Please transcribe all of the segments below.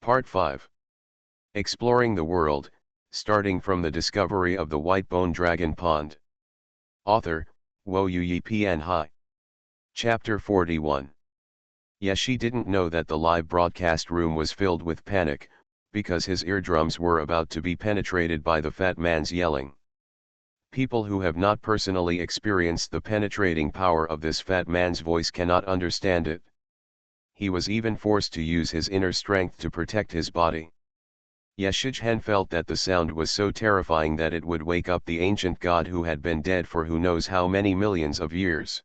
Part 5. Exploring the world, starting from the discovery of the white bone dragon pond. Author, Wo Yu Pian Hai. Chapter 41. Yeshi didn't know that the live broadcast room was filled with panic, because his eardrums were about to be penetrated by the fat man's yelling. People who have not personally experienced the penetrating power of this fat man's voice cannot understand it. He was even forced to use his inner strength to protect his body. Yeshijhen felt that the sound was so terrifying that it would wake up the ancient god who had been dead for who knows how many millions of years.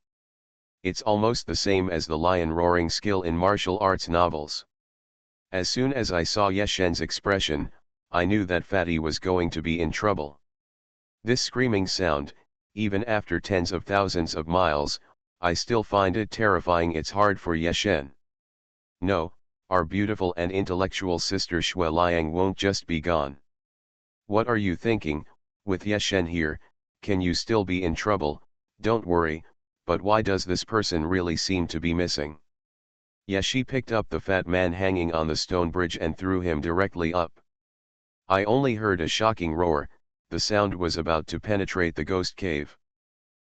It's almost the same as the lion roaring skill in martial arts novels. As soon as I saw Yeshen's expression, I knew that Fatty was going to be in trouble. This screaming sound, even after tens of thousands of miles, I still find it terrifying. It's hard for Yeshen. No, our beautiful and intellectual sister Shui Liang won't just be gone. What are you thinking? With Yeshen here, can you still be in trouble? Don't worry, but why does this person really seem to be missing? Yeshi picked up the fat man hanging on the stone bridge and threw him directly up. I only heard a shocking roar. The sound was about to penetrate the ghost cave.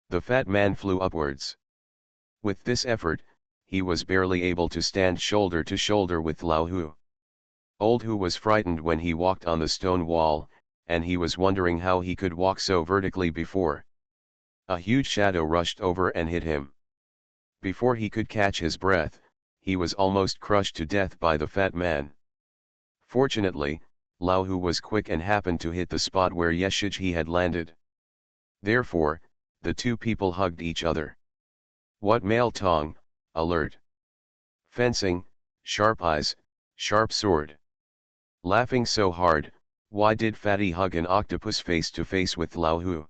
The fat man flew upwards. With this effort, he was barely able to stand shoulder to shoulder with Lao Hu. Old Hu was frightened when he walked on the stone wall, and he was wondering how he could walk so vertically before. A huge shadow rushed over and hit him. Before he could catch his breath, he was almost crushed to death by the fat man. Fortunately, Lao Hu was quick and happened to hit the spot where Yeshiji had landed. Therefore, the two people hugged each other. What male tongue, alert. Fencing, sharp eyes, sharp sword. Laughing so hard, why did Fatty hug an octopus face to face with Lao Hu?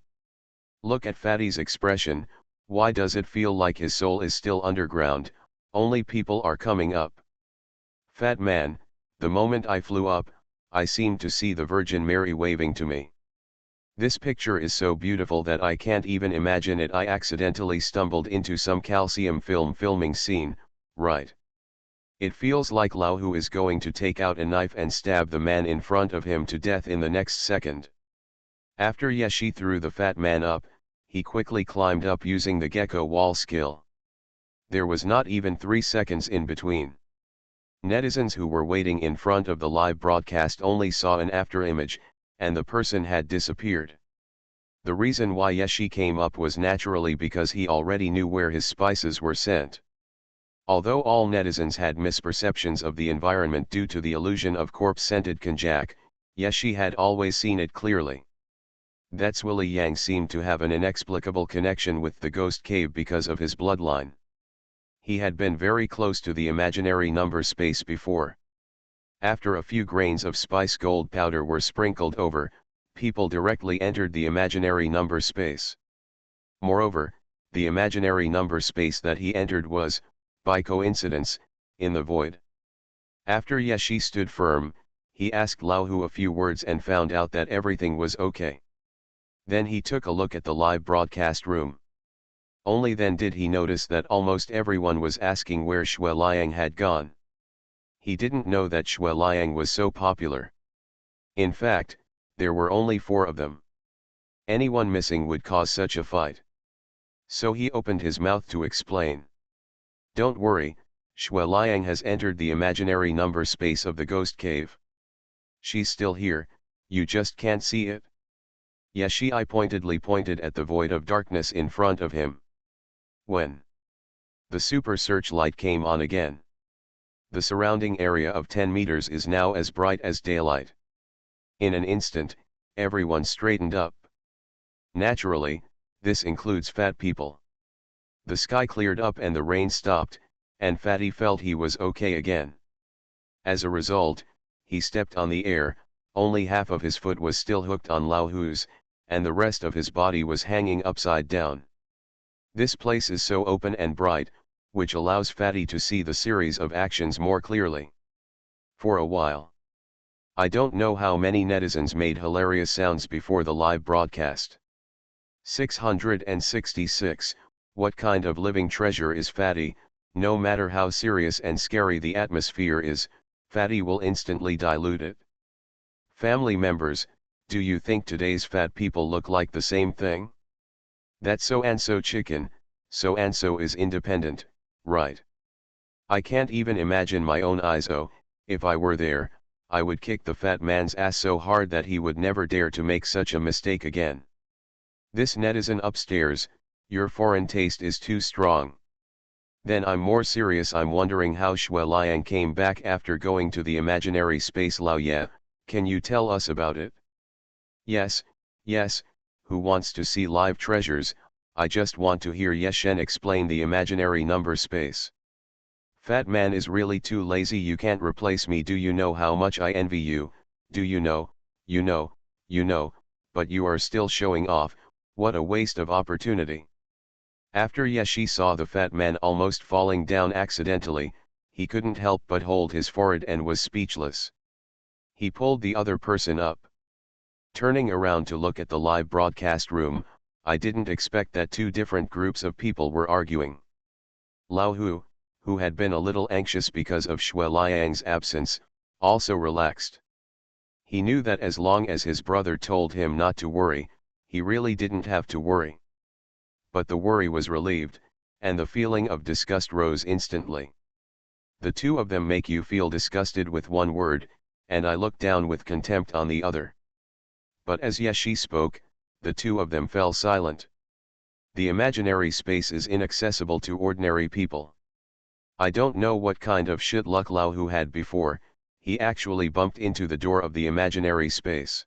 Look at Fatty's expression, why does it feel like his soul is still underground, only people are coming up? Fat man, the moment I flew up, I seemed to see the Virgin Mary waving to me. This picture is so beautiful that I can't even imagine it. I accidentally stumbled into some calcium film filming scene, right? It feels like Lao Hu is going to take out a knife and stab the man in front of him to death in the next second. After Yeshi threw the fat man up, he quickly climbed up using the gecko wall skill. There was not even 3 seconds in between. Netizens who were waiting in front of the live broadcast only saw an afterimage, and the person had disappeared. The reason why Yeshi came up was naturally because he already knew where his spices were sent. Although all netizens had misperceptions of the environment due to the illusion of corpse-scented konjac, Yeshi had always seen it clearly. That's Willie Yang seemed to have an inexplicable connection with the ghost cave because of his bloodline. He had been very close to the imaginary number space before. After a few grains of spice gold powder were sprinkled over, people directly entered the imaginary number space. Moreover, the imaginary number space that he entered was, by coincidence, in the void. After Yeshi stood firm, he asked Lao Hu a few words and found out that everything was okay. Then he took a look at the live broadcast room. Only then did he notice that almost everyone was asking where Shui Liang had gone. He didn't know that Shui Liang was so popular. In fact, there were only 4 of them. Anyone missing would cause such a fight. So he opened his mouth to explain. Don't worry, Shui Liang has entered the imaginary number space of the ghost cave. She's still here, you just can't see it. Yeshi pointedly pointed at the void of darkness in front of him. When the super searchlight came on again, the surrounding area of 10 meters is now as bright as daylight. In an instant, everyone straightened up. Naturally, this includes fat people. The sky cleared up and the rain stopped, and Fatty felt he was okay again. As a result, he stepped on the air, only half of his foot was still hooked on Lao Hu's, and the rest of his body was hanging upside down. This place is so open and bright, which allows Fatty to see the series of actions more clearly. For a while. I don't know how many netizens made hilarious sounds before the live broadcast. 666, what kind of living treasure is Fatty, no matter how serious and scary the atmosphere is, fatty will instantly dilute it. Family members, do you think today's fat people look like the same thing? That so-and-so chicken, so-and-so is independent, right? I can't even imagine my own eyes. Oh, if I were there, I would kick the fat man's ass so hard that he would never dare to make such a mistake again. This netizen upstairs, your foreign taste is too strong. Then I'm more serious. I'm wondering how Shui Liang came back after going to the imaginary space. Lao Ye, can you tell us about it? Yes, yes, who wants to see live treasures? I just want to hear Ye Shen explain the imaginary number space. Fat man is really too lazy. You can't replace me. Do you know how much I envy you? Do you know, but you are still showing off. What a waste of opportunity. After Yeshi saw the fat man almost falling down accidentally, he couldn't help but hold his forehead and was speechless. He pulled the other person up. Turning around to look at the live broadcast room, I didn't expect that two different groups of people were arguing. Lao Hu, who had been a little anxious because of Shui Liang's absence, also relaxed. He knew that as long as his brother told him not to worry, he really didn't have to worry. But the worry was relieved, and the feeling of disgust rose instantly. The two of them make you feel disgusted with one word, and I looked down with contempt on the other. But as Yeshi spoke, the two of them fell silent. The imaginary space is inaccessible to ordinary people. I don't know what kind of shit luck Lao Hu had before, he actually bumped into the door of the imaginary space.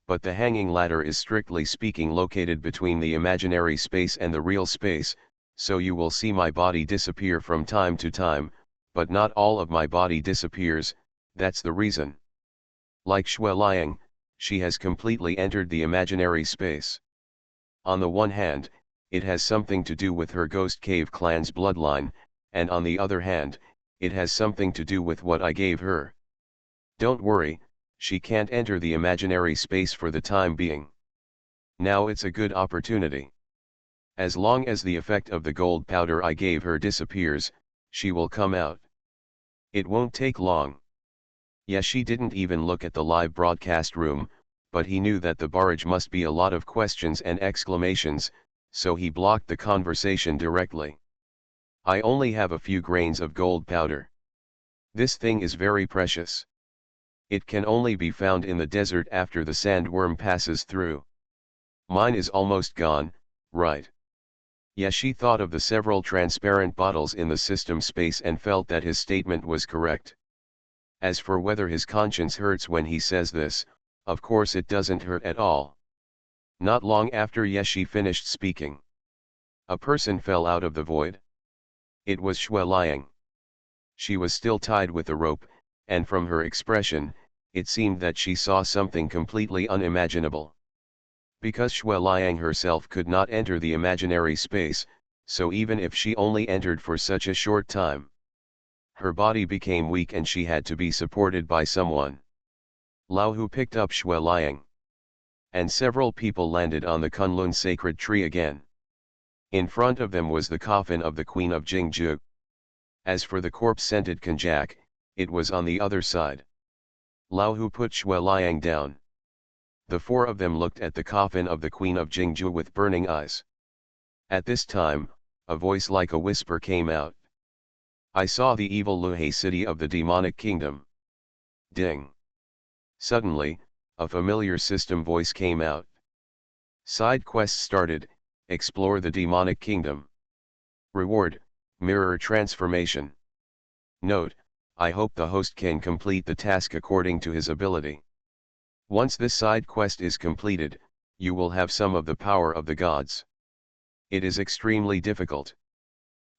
But the hanging ladder is strictly speaking located between the imaginary space and the real space, so you will see my body disappear from time to time, but not all of my body disappears. That's the reason. Like Shui Liang, she has completely entered the imaginary space. On the one hand, it has something to do with her Ghost Cave clan's bloodline, and on the other hand, it has something to do with what I gave her. Don't worry, she can't enter the imaginary space for the time being. Now it's a good opportunity. As long as the effect of the gold powder I gave her disappears, she will come out. It won't take long. Yes, she didn't even look at the live broadcast room, but he knew that the barrage must be a lot of questions and exclamations, so he blocked the conversation directly. I only have a few grains of gold powder. This thing is very precious. It can only be found in the desert after the sandworm passes through. Mine is almost gone, right? Yes, she thought of the several transparent bottles in the system space and felt that his statement was correct. As for whether his conscience hurts when he says this, of course it doesn't hurt at all. Not long after Yeshi finished speaking, a person fell out of the void. It was Shui Liang. She was still tied with a rope, and from her expression, it seemed that she saw something completely unimaginable. Because Shui Liang herself could not enter the imaginary space, so even if she only entered for such a short time, her body became weak and she had to be supported by someone. Lao Hu picked up Shui Liang. And several people landed on the Kunlun sacred tree again. In front of them was the coffin of the Queen of Jingzhou. As for the corpse-scented konjac, it was on the other side. Lao Hu put Shui Liang down. The four of them looked at the coffin of the Queen of Jingzhou with burning eyes. At this time, a voice like a whisper came out. I saw the evil Luhe city of the demonic kingdom. Ding. Suddenly, a familiar system voice came out. Side quests started, explore the demonic kingdom. Reward, mirror transformation. Note, I hope the host can complete the task according to his ability. Once this side quest is completed, you will have some of the power of the gods. It is extremely difficult.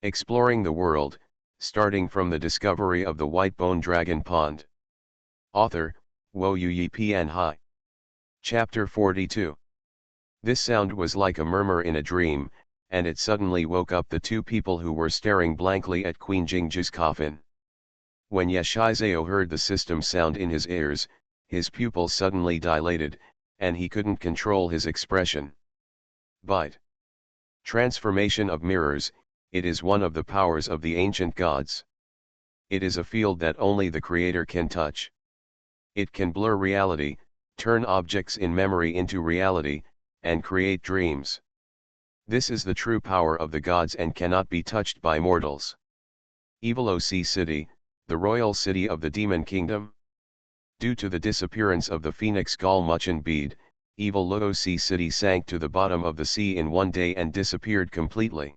Exploring the world, starting from the discovery of the white bone dragon pond. Author, Wo Yi Pian Hai. Chapter 42. This sound was like a murmur in a dream, and it suddenly woke up the two people who were staring blankly at Queen Jingzhou's coffin. When Yeshizao heard the system sound in his ears, his pupils suddenly dilated, and he couldn't control his expression. Bite. Transformation of mirrors, it is one of the powers of the ancient gods. It is a field that only the creator can touch. It can blur reality, turn objects in memory into reality, and create dreams. This is the true power of the gods and cannot be touched by mortals. Evil OC City, the royal city of the demon kingdom. Due to the disappearance of the phoenix Galmuchin bead, evil OC City sank to the bottom of the sea in one day and disappeared completely.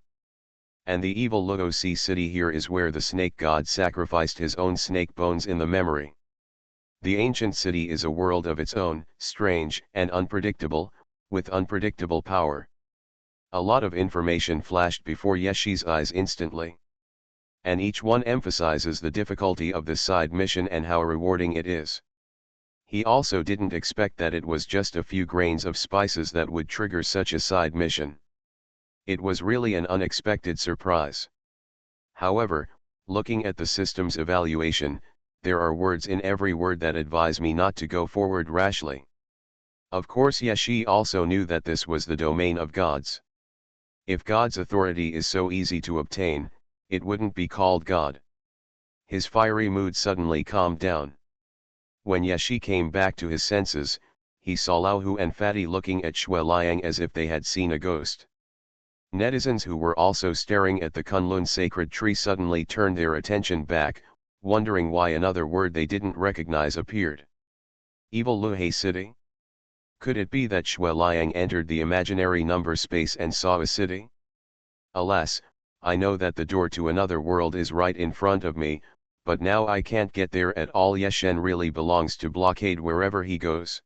And the evil OC City here is where the snake god sacrificed his own snake bones in the memory. The ancient city is a world of its own, strange and unpredictable, with unpredictable power. A lot of information flashed before Yeshi's eyes instantly. And each one emphasizes the difficulty of this side mission and how rewarding it is. He also didn't expect that it was just a few grains of spices that would trigger such a side mission. It was really an unexpected surprise. However, looking at the system's evaluation, there are words in every word that advise me not to go forward rashly. Of course Yeshi also knew that this was the domain of gods. If God's authority is so easy to obtain, it wouldn't be called God. His fiery mood suddenly calmed down. When Yeshi came back to his senses, he saw Laohu and Fatty looking at Shui Liang as if they had seen a ghost. Netizens who were also staring at the Kunlun sacred tree suddenly turned their attention back, wondering why another word they didn't recognize appeared. Evil Luhe City? Could it be that Shui Liang entered the imaginary number space and saw a city? Alas, I know that the door to another world is right in front of me, but now I can't get there at all. Yeshen really belongs to blockade wherever he goes.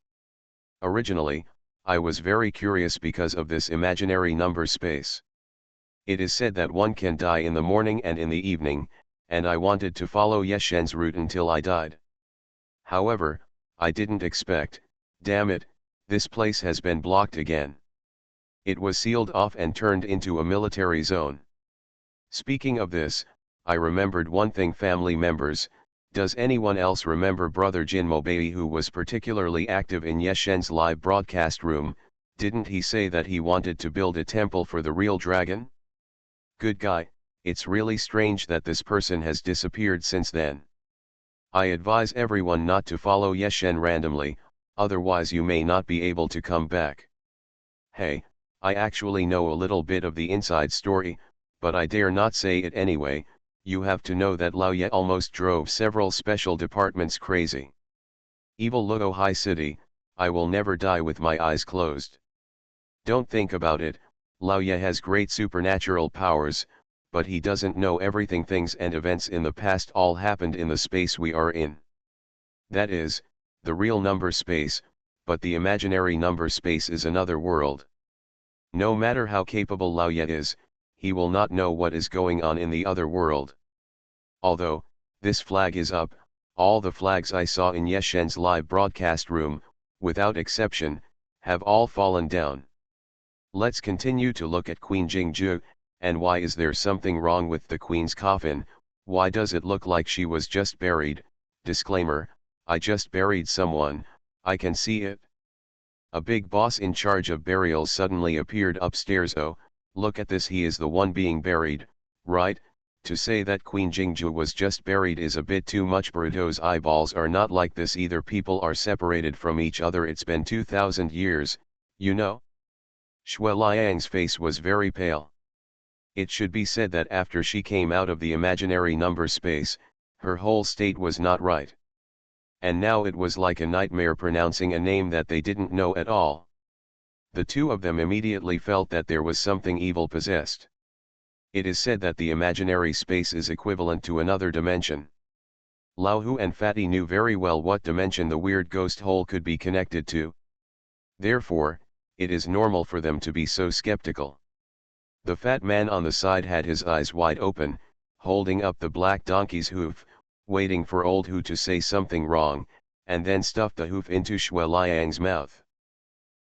Originally, I was very curious because of this imaginary number space. It is said that one can die in the morning and in the evening, and I wanted to follow Yeshen's route until I died. However, I didn't expect, damn it, this place has been blocked again. It was sealed off and turned into a military zone. Speaking of this, I remembered one thing, family members. Does anyone else remember Brother Jin Mobei, who was particularly active in Yeshen's live broadcast room? Didn't he say that he wanted to build a temple for the real dragon? Good guy. It's really strange that this person has disappeared since then. I advise everyone not to follow Yeshen randomly, otherwise you may not be able to come back. Hey, I actually know a little bit of the inside story, but I dare not say it anyway. You have to know that Lao Ye almost drove several special departments crazy. Evil Luo High City, I will never die with my eyes closed. Don't think about it, Lao Ye has great supernatural powers, but he doesn't know everything. Things and events in the past all happened in the space we are in. That is, the real number space, but the imaginary number space is another world. No matter how capable Lao Ye is, he will not know what is going on in the other world. Although, this flag is up, all the flags I saw in Yeshen's live broadcast room, without exception, have all fallen down. Let's continue to look at Queen Jingju, and why is there something wrong with the Queen's coffin? Why does it look like she was just buried? Disclaimer, I just buried someone, I can see it. A big boss in charge of burials suddenly appeared upstairs. Oh, look at this, he is the one being buried, right? To say that Queen Jingju was just buried is a bit too much. Boruto's eyeballs are not like this either. People are separated from each other. It's been 2000 years, you know? Shui Liang's face was very pale. It should be said that after she came out of the imaginary number space, her whole state was not right. And now it was like a nightmare pronouncing a name that they didn't know at all. The two of them immediately felt that there was something evil possessed. It is said that the imaginary space is equivalent to another dimension. Laohu and Fatty knew very well what dimension the weird ghost hole could be connected to. Therefore, it is normal for them to be so skeptical. The fat man on the side had his eyes wide open, holding up the black donkey's hoof, waiting for old Hu to say something wrong, and then stuffed the hoof into Shui Liang's mouth.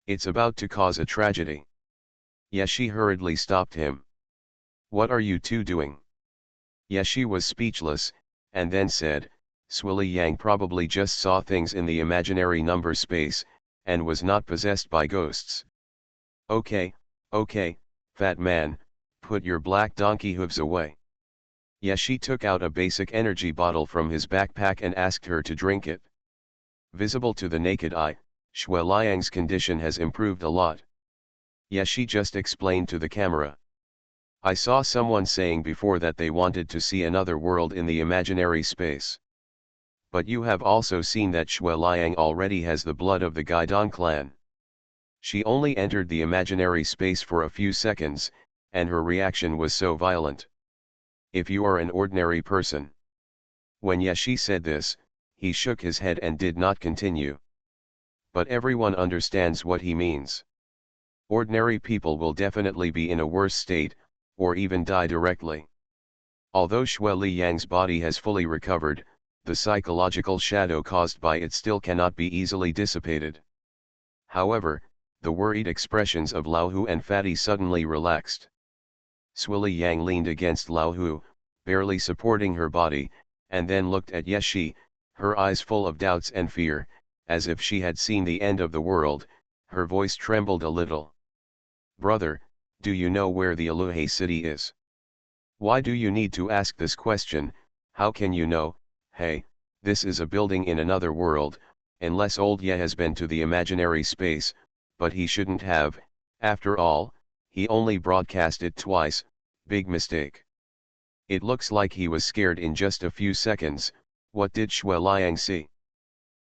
It's about to cause a tragedy. Yeshi hurriedly stopped him. What are you two doing? Yeshi was speechless, and then said, Sui Yang probably just saw things in the imaginary number space, and was not possessed by ghosts. Okay, fat man, put your black donkey hooves away. Yeshi took out a basic energy bottle from his backpack and asked her to drink it. Visible to the naked eye, Shui Liang's condition has improved a lot. Yeshi just explained to the camera. I saw someone saying before that they wanted to see another world in the imaginary space. But you have also seen that Shui Liang already has the blood of the Gaidong clan. She only entered the imaginary space for a few seconds, and her reaction was so violent. If you are an ordinary person. When Yeshi said this, he shook his head and did not continue. But everyone understands what he means. Ordinary people will definitely be in a worse state, or even die directly. Although Shui Liang's body has fully recovered, the psychological shadow caused by it still cannot be easily dissipated. However, the worried expressions of Lao Hu and Fatty suddenly relaxed. Shui Liang leaned against Lao Hu, barely supporting her body, and then looked at Yeshi, her eyes full of doubts and fear, as if she had seen the end of the world. Her voice trembled a little. Brother, do you know where the Aluhe city is? Why do you need to ask this question? How can you know? Hey, this is a building in another world, unless old Ye has been to the imaginary space, but he shouldn't have. After all, he only broadcast it twice. Big mistake. It looks like he was scared in just a few seconds. What did Shui Liang see?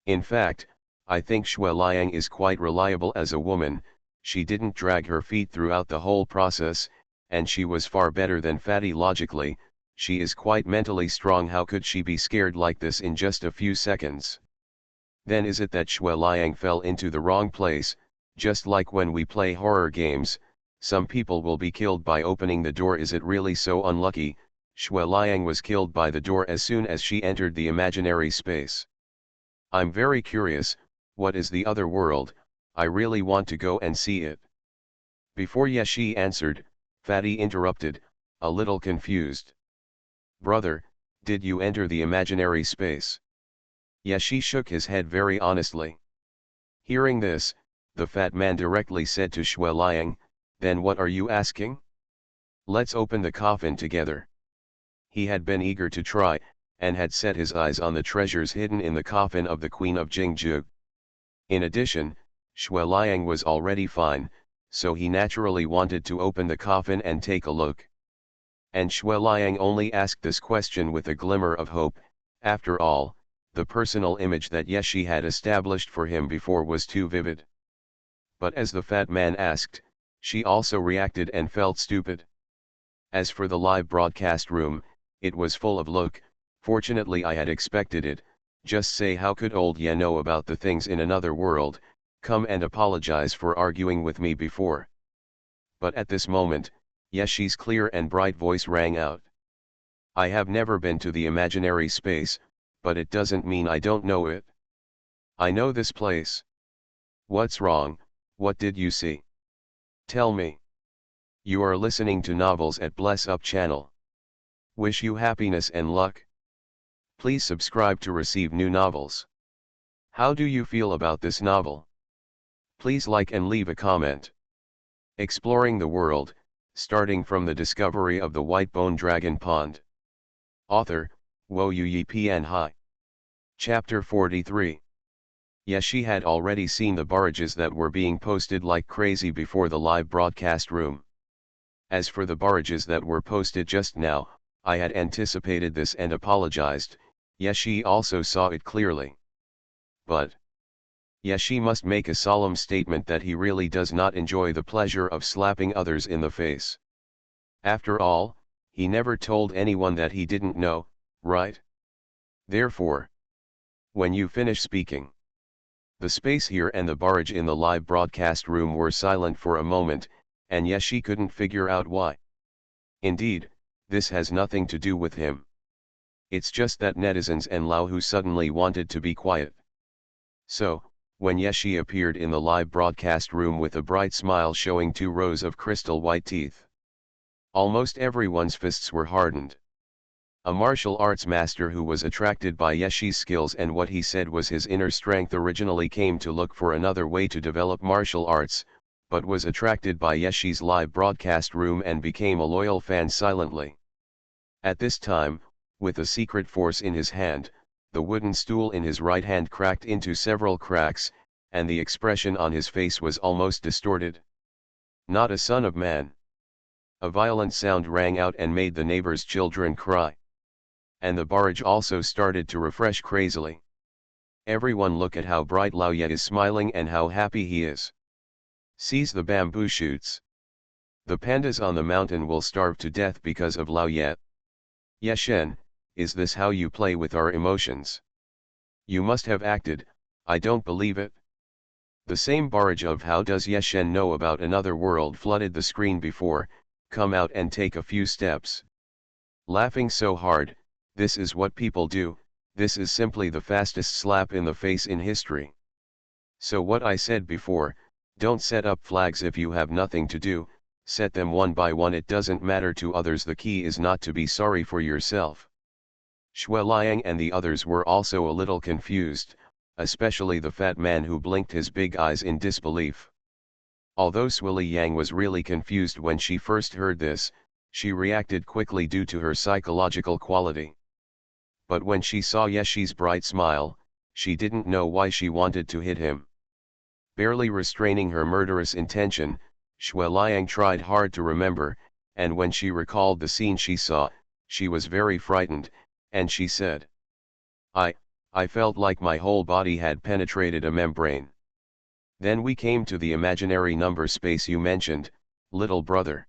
In fact, I think Shui Liang is quite reliable as a woman. She didn't drag her feet throughout the whole process, and she was far better than Fatty logically. She is quite mentally strong. How could she be scared like this in just a few seconds? Then is it that Shui Liang fell into the wrong place? Just like when we play horror games, some people will be killed by opening the door. Is it really so unlucky? Shui Liang was killed by the door as soon as she entered the imaginary space. I'm very curious, what is the other world? I really want to go and see it. Before Yeshi answered, Fatty interrupted, a little confused. Brother, did you enter the imaginary space? Yeshi shook his head very honestly. Hearing this, the fat man directly said to Shui Liang, then what are you asking? Let's open the coffin together. He had been eager to try, and had set his eyes on the treasures hidden in the coffin of the Queen of Jingzhu. In addition, Shui Liang was already fine, so he naturally wanted to open the coffin and take a look. And Shui Liang only asked this question with a glimmer of hope. After all, the personal image that Yeshi had established for him before was too vivid. But as the fat man asked, she also reacted and felt stupid. As for the live broadcast room, it was full of look. Fortunately I had expected it. Just say, how could old Ye know about the things in another world? Come and apologize for arguing with me before. But at this moment, Yeshi's clear and bright voice rang out. I have never been to the imaginary space, but it doesn't mean I don't know it. I know this place. What's wrong? What did you see? Tell me. You are listening to Novels at Bless Up channel. Wish you happiness and luck. Please subscribe to receive new novels. How do you feel about this novel? Please like and leave a comment. Exploring the world, starting from the discovery of the white bone dragon pond. Author, Wo Yi Pian Hai. Chapter 43. Yeshi had already seen the barrages that were being posted like crazy before the live broadcast room. As for the barrages that were posted just now, I had anticipated this and apologized. Yeshi also saw it clearly. But Yeshi must make a solemn statement that he really does not enjoy the pleasure of slapping others in the face. After all, he never told anyone that he didn't know, right? Therefore, when you finish speaking. The space here and the barrage in the live broadcast room were silent for a moment, and Yeshi couldn't figure out why. Indeed, this has nothing to do with him. It's just that netizens and Lao Hu suddenly wanted to be quiet. So, when Yeshi appeared in the live broadcast room with a bright smile showing 2 rows of crystal white teeth, almost everyone's fists were hardened. A martial arts master who was attracted by Yeshi's skills and what he said was his inner strength originally came to look for another way to develop martial arts, but was attracted by Yeshi's live broadcast room and became a loyal fan silently. At this time, with a secret force in his hand, the wooden stool in his right hand cracked into several cracks, and the expression on his face was almost distorted. Not a son of man. A violent sound rang out and made the neighbors' children cry. And the barrage also started to refresh crazily. Everyone look at how bright Lao Ye is smiling and how happy he is. Seize the bamboo shoots. The pandas on the mountain will starve to death because of Lao Ye. Yeshen, is this how you play with our emotions? You must have acted, I don't believe it. The same barrage of how does Yeshen know about another world flooded the screen before, come out and take a few steps. Laughing so hard, this is what people do, this is simply the fastest slap in the face in history. So what I said before, don't set up flags if you have nothing to do, set them one by one, it doesn't matter to others, the key is not to be sorry for yourself. Shui Liang and the others were also a little confused, especially the fat man who blinked his big eyes in disbelief. Although Sui Yang was really confused when she first heard this, she reacted quickly due to her psychological quality. But when she saw Yeshi's bright smile, she didn't know why she wanted to hit him. Barely restraining her murderous intention, Shui Liang tried hard to remember, and when she recalled the scene she saw, she was very frightened, and she said, I felt like my whole body had penetrated a membrane. Then we came to the imaginary number space you mentioned, little brother.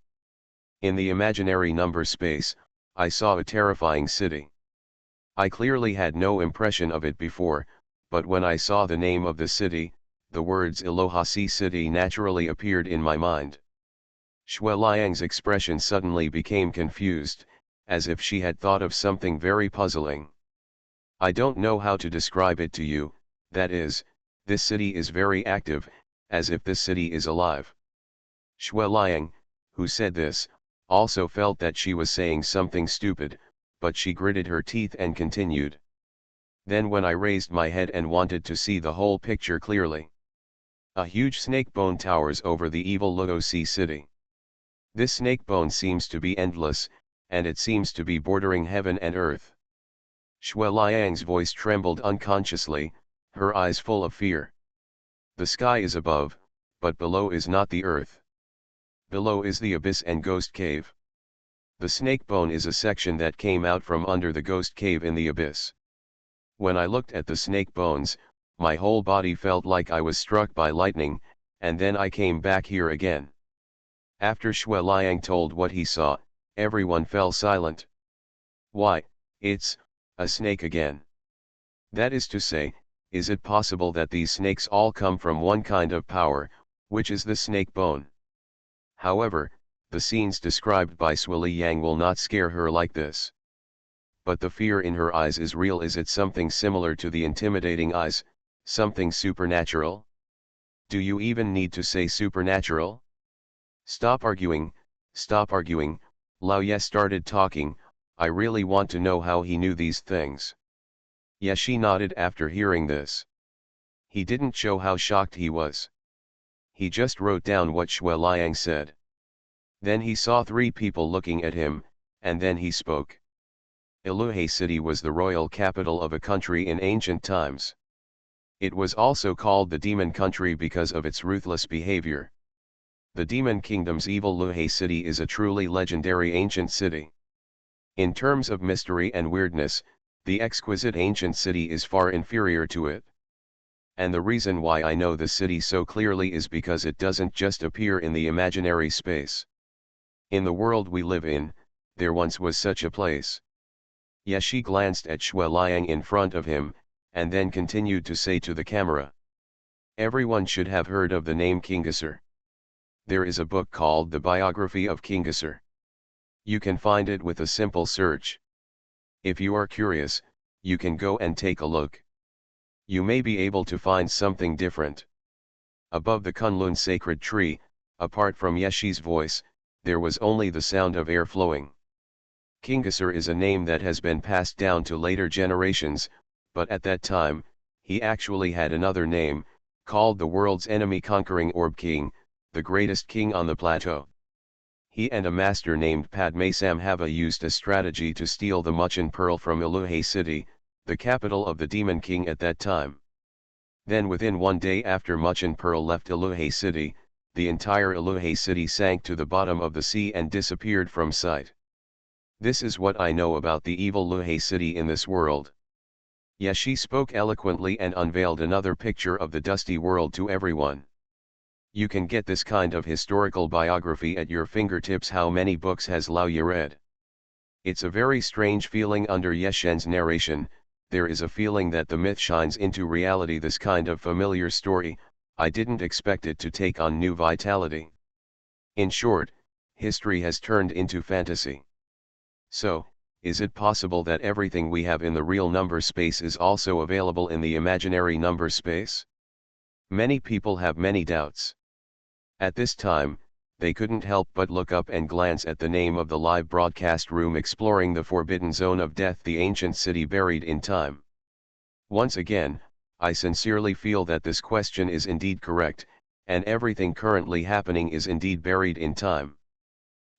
In the imaginary number space, I saw a terrifying city. I clearly had no impression of it before, but when I saw the name of the city, the words Elohasi City naturally appeared in my mind. Shui Liang's expression suddenly became confused, as if she had thought of something very puzzling. I don't know how to describe it to you, that is, this city is very active, as if this city is alive. Shui Liang, who said this, also felt that she was saying something stupid, but she gritted her teeth and continued. Then when I raised my head and wanted to see the whole picture clearly, a huge snake bone towers over the evil Luosi city. This snake bone seems to be endless, and it seems to be bordering heaven and earth. Shui Liang's voice trembled unconsciously, her eyes full of fear. The sky is above, but below is not the earth. Below is the abyss and ghost cave. The snake bone is a section that came out from under the ghost cave in the abyss. When I looked at the snake bones, my whole body felt like I was struck by lightning, and then I came back here again. After Shui Liang told what he saw, everyone fell silent. Why, it's a snake again. That is to say, is it possible that these snakes all come from one kind of power, which is the snake bone? However, the scenes described by Sui Yang will not scare her like this. But the fear in her eyes is real. Is it something similar to the intimidating eyes, something supernatural? Do you even need to say supernatural? Stop arguing, Lao Ye started talking, I really want to know how he knew these things. Yeshi nodded after hearing this. He didn't show how shocked he was. He just wrote down what Shui Liang said. Then he saw three people looking at him, and then he spoke. Eluhe City was the royal capital of a country in ancient times. It was also called the Demon Country because of its ruthless behavior. The Demon Kingdom's evil Luhe City is a truly legendary ancient city. In terms of mystery and weirdness, the exquisite ancient city is far inferior to it. And the reason why I know the city so clearly is because it doesn't just appear in the imaginary space. In the world we live in, there once was such a place. Yeshi glanced at Shui Liang in front of him, and then continued to say to the camera. Everyone should have heard of the name Kingisser. There is a book called The Biography of Kingisser. You can find it with a simple search. If you are curious, you can go and take a look. You may be able to find something different. Above the Kunlun sacred tree, apart from Yeshi's voice, there was only the sound of air flowing. Kingisser is a name that has been passed down to later generations, but at that time, he actually had another name, called the world's enemy conquering Orb King, the greatest king on the plateau. He and a master named Padmasambhava used a strategy to steal the Muchin pearl from Iluhe city, the capital of the demon king at that time. Then within one day after Muchin pearl left Iluhe city, the entire Iluhe city sank to the bottom of the sea and disappeared from sight. This is what I know about the evil Luhe city in this world. Yashi spoke eloquently and unveiled another picture of the dusty world to everyone. You can get this kind of historical biography at your fingertips. How many books has Lao Ye read? It's a very strange feeling under Yeshen's narration. There is a feeling that the myth shines into reality. This kind of familiar story, I didn't expect it to take on new vitality. In short, history has turned into fantasy. So, is it possible that everything we have in the real number space is also available in the imaginary number space? Many people have many doubts. At this time, they couldn't help but look up and glance at the name of the live broadcast room exploring the forbidden zone of death, the ancient city buried in time. Once again, I sincerely feel that this question is indeed correct, and everything currently happening is indeed buried in time.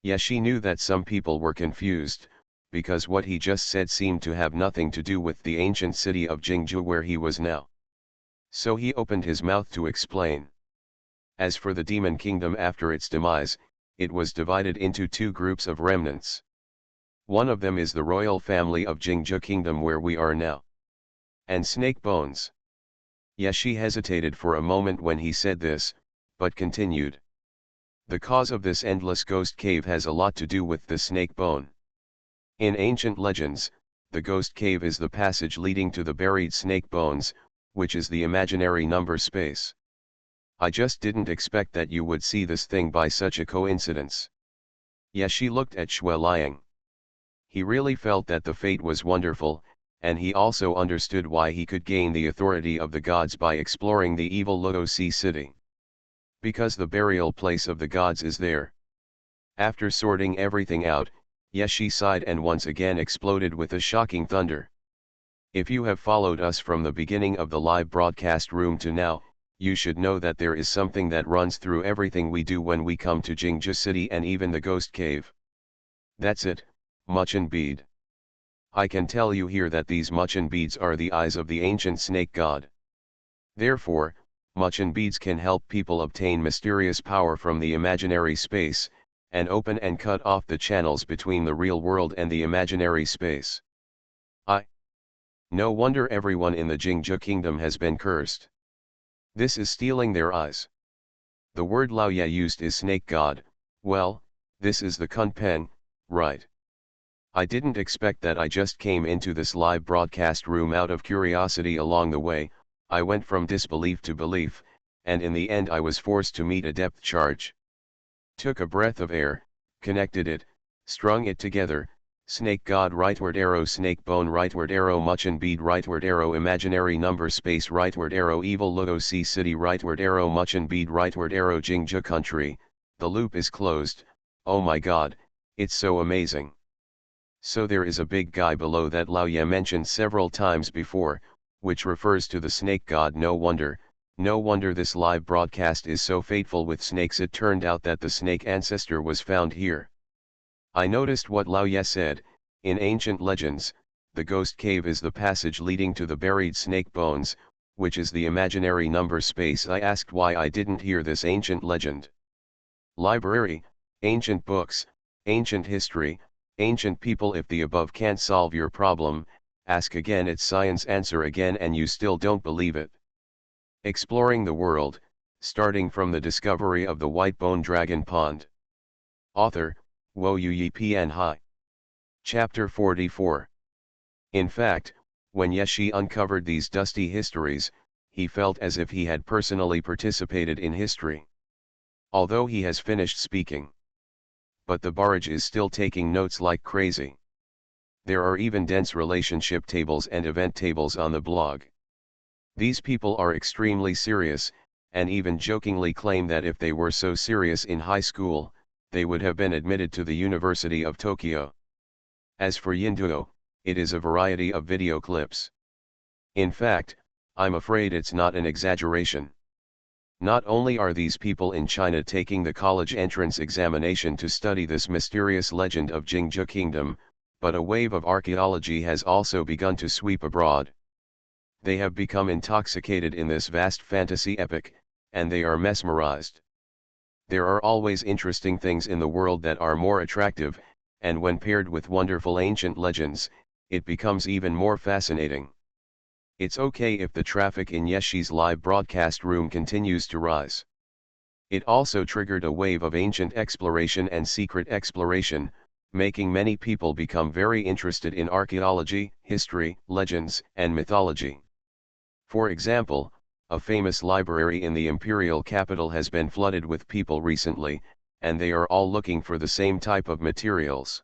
Yashi knew that some people were confused, because what he just said seemed to have nothing to do with the ancient city of Jingzhou where he was now. So he opened his mouth to explain. As for the demon kingdom after its demise, it was divided into two groups of remnants. One of them is the royal family of Jingzhou kingdom where we are now. And snake bones. Yashi hesitated for a moment when he said this, but continued. The cause of this endless ghost cave has a lot to do with the snake bone. In ancient legends, the ghost cave is the passage leading to the buried snake bones, which is the imaginary number space. I just didn't expect that you would see this thing by such a coincidence. Yashi looked at Shui Liang. He really felt that the fate was wonderful, and he also understood why he could gain the authority of the gods by exploring the evil Luo Sea city. Because the burial place of the gods is there. After sorting everything out, Yashi sighed and once again exploded with a shocking thunder. If you have followed us from the beginning of the live broadcast room to now, you should know that there is something that runs through everything we do when we come to Jingzhou city and even the ghost cave. That's it, Muchin bead. I can tell you here that these Muchin beads are the eyes of the ancient snake god. Therefore, Muchin beads can help people obtain mysterious power from the imaginary space, and open and cut off the channels between the real world and the imaginary space. No wonder everyone in the Jingzhou kingdom has been cursed. This is stealing their eyes. The word Lao Ye used is snake god. Well, this is the Kunpeng, right? I didn't expect that. I just came into this live broadcast room out of curiosity. Along the way, I went from disbelief to belief, and in the end I was forced to meet a depth charge. Took a breath of air, connected it, strung it together. Snake god rightward arrow, snake bone rightward arrow, Muchin bead rightward arrow, imaginary number space rightward arrow, evil Luo Sea city rightward arrow, Muchin bead rightward arrow, Jingzhou country. The loop is closed. Oh my god, it's so amazing. So there is a big guy below that Lao Ye mentioned several times before, which refers to the snake god. No wonder this live broadcast is so fateful with snakes. It turned out that the snake ancestor was found here. I noticed what Lao Ye said. In ancient legends, the ghost cave is the passage leading to the buried snake bones, which is the imaginary number space. I asked why I didn't hear this ancient legend. Library, ancient books, ancient history, ancient people. If the above can't solve your problem, ask again. It's science. Answer again and you still don't believe it. Exploring the world, starting from the discovery of the white bone dragon pond. Author, Wo Yu Pian Hai. Chapter 44. In fact, when Yeshi uncovered these dusty histories, he felt as if he had personally participated in history. Although he has finished speaking. But the barrage is still taking notes like crazy. There are even dense relationship tables and event tables on the blog. These people are extremely serious, and even jokingly claim that if they were so serious in high school, they would have been admitted to the University of Tokyo. As for Yinduo, it is a variety of video clips. In fact, I'm afraid it's not an exaggeration. Not only are these people in China taking the college entrance examination to study this mysterious legend of Jingzhou Kingdom, but a wave of archaeology has also begun to sweep abroad. They have become intoxicated in this vast fantasy epic, and they are mesmerized. There are always interesting things in the world that are more attractive, and when paired with wonderful ancient legends, it becomes even more fascinating. It's okay if the traffic in Yeshi's live broadcast room continues to rise. It also triggered a wave of ancient exploration and secret exploration, making many people become very interested in archaeology, history, legends, and mythology. For example, a famous library in the imperial capital has been flooded with people recently, and they are all looking for the same type of materials.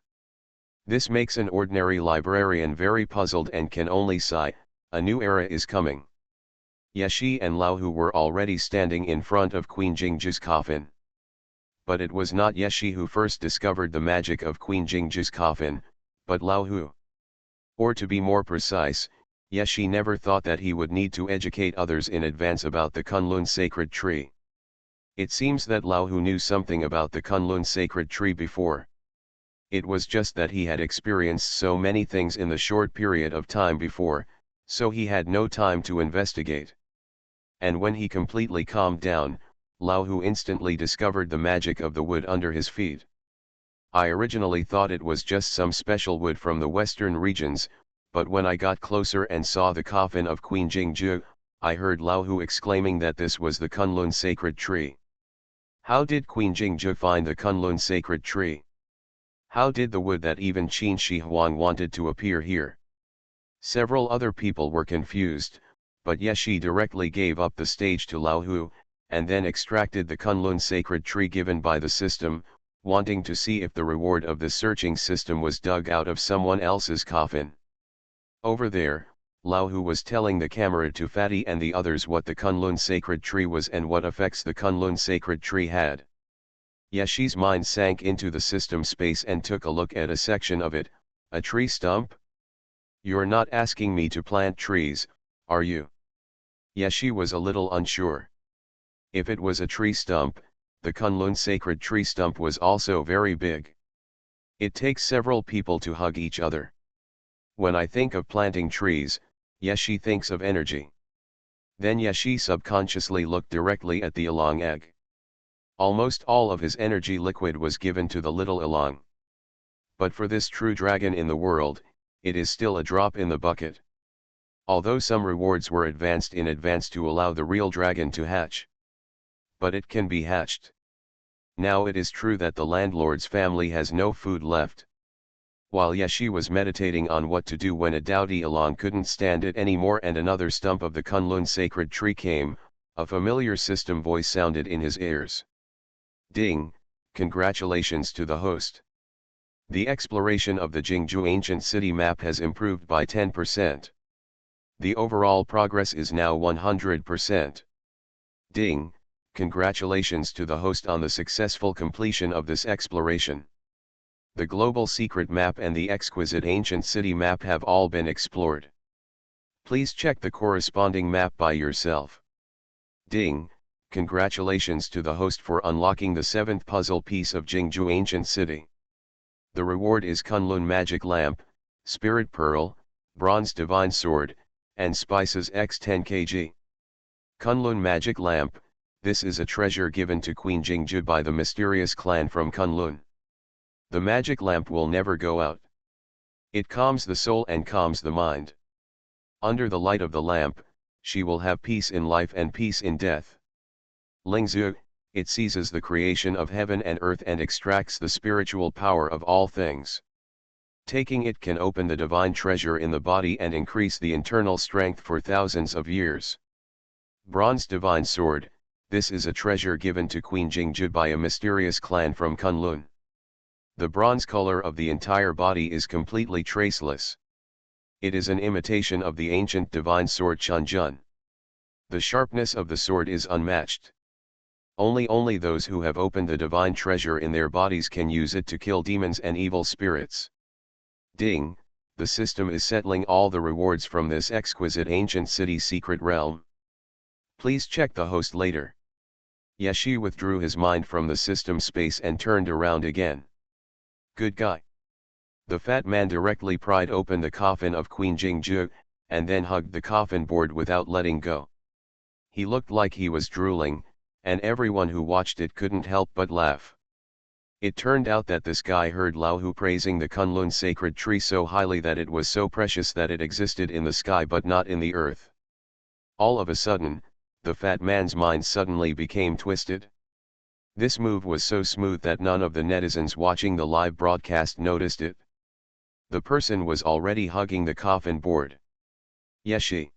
This makes an ordinary librarian very puzzled and can only sigh, a new era is coming. Yeshi and Lao Hu were already standing in front of Queen Jingzhi's coffin. But it was not Yeshi who first discovered the magic of Queen Jingzhi's coffin, but Lao Hu. Or to be more precise, Yeshi never thought that he would need to educate others in advance about the Kunlun sacred tree. It seems that Lao Hu knew something about the Kunlun sacred tree before. It was just that he had experienced so many things in the short period of time before, so he had no time to investigate. And when he completely calmed down, Lao Hu instantly discovered the magic of the wood under his feet. I originally thought it was just some special wood from the western regions, but when I got closer and saw the coffin of Queen Jingzhi, I heard Lao Hu exclaiming that this was the Kunlun sacred tree. How did Queen Jingzhi find the Kunlun sacred tree? How did the wood that even Qin Shi Huang wanted to appear here? Several other people were confused, but Yeshi directly gave up the stage to Lao Hu, and then extracted the Kunlun sacred tree given by the system, wanting to see if the reward of the searching system was dug out of someone else's coffin. Over there, Lao Hu was telling the camera to Fatty and the others what the Kunlun sacred tree was and what effects the Kunlun sacred tree had. Yeshi's mind sank into the system space and took a look at a section of it, a tree stump? You're not asking me to plant trees, are you? Yeshi was a little unsure. If it was a tree stump, the Kunlun sacred tree stump was also very big. It takes several people to hug each other. When I think of planting trees, Yeshi thinks of energy. Then Yeshi subconsciously looked directly at the Elang egg. Almost all of his energy liquid was given to the little Elang. But for this true dragon in the world, it is still a drop in the bucket. Although some rewards were advanced in advance to allow the real dragon to hatch. But it can be hatched. Now it is true that the landlord's family has no food left. While Yeshi was meditating on what to do when a dowdy Elang couldn't stand it anymore and another stump of the Kunlun sacred tree came, a familiar system voice sounded in his ears. Ding, congratulations to the host. The exploration of the Jingzhou ancient city map has improved by 10%. The overall progress is now 100%. Ding, congratulations to the host on the successful completion of this exploration. The global secret map and the exquisite ancient city map have all been explored. Please check the corresponding map by yourself. Ding, congratulations to the host for unlocking the 7th puzzle piece of Jingzhou ancient city. The reward is Kunlun magic lamp, spirit pearl, bronze divine sword, and spices x 10 kg. Kunlun magic lamp, this is a treasure given to Queen Jingzhi by the mysterious clan from Kunlun. The magic lamp will never go out. It calms the soul and calms the mind. Under the light of the lamp, she will have peace in life and peace in death. Lingzhu, it seizes the creation of heaven and earth and extracts the spiritual power of all things. Taking it can open the divine treasure in the body and increase the internal strength for thousands of years. Bronze divine sword, this is a treasure given to Queen Jingzhi by a mysterious clan from Kunlun. The bronze color of the entire body is completely traceless. It is an imitation of the ancient divine sword Xuanhuan. The sharpness of the sword is unmatched. Only those who have opened the divine treasure in their bodies can use it to kill demons and evil spirits. Ding, the system is settling all the rewards from this exquisite ancient city secret realm. Please check the host later. Yeshi withdrew his mind from the system space and turned around again. Good guy. The fat man directly pried open the coffin of Queen Jingju, and then hugged the coffin board without letting go. He looked like he was drooling, and everyone who watched it couldn't help but laugh. It turned out that this guy heard Lao Hu praising the Kunlun sacred tree so highly that it was so precious that it existed in the sky but not in the earth. All of a sudden, the fat man's mind suddenly became twisted. This move was so smooth that none of the netizens watching the live broadcast noticed it. The person was already hugging the coffin board. Yeshi.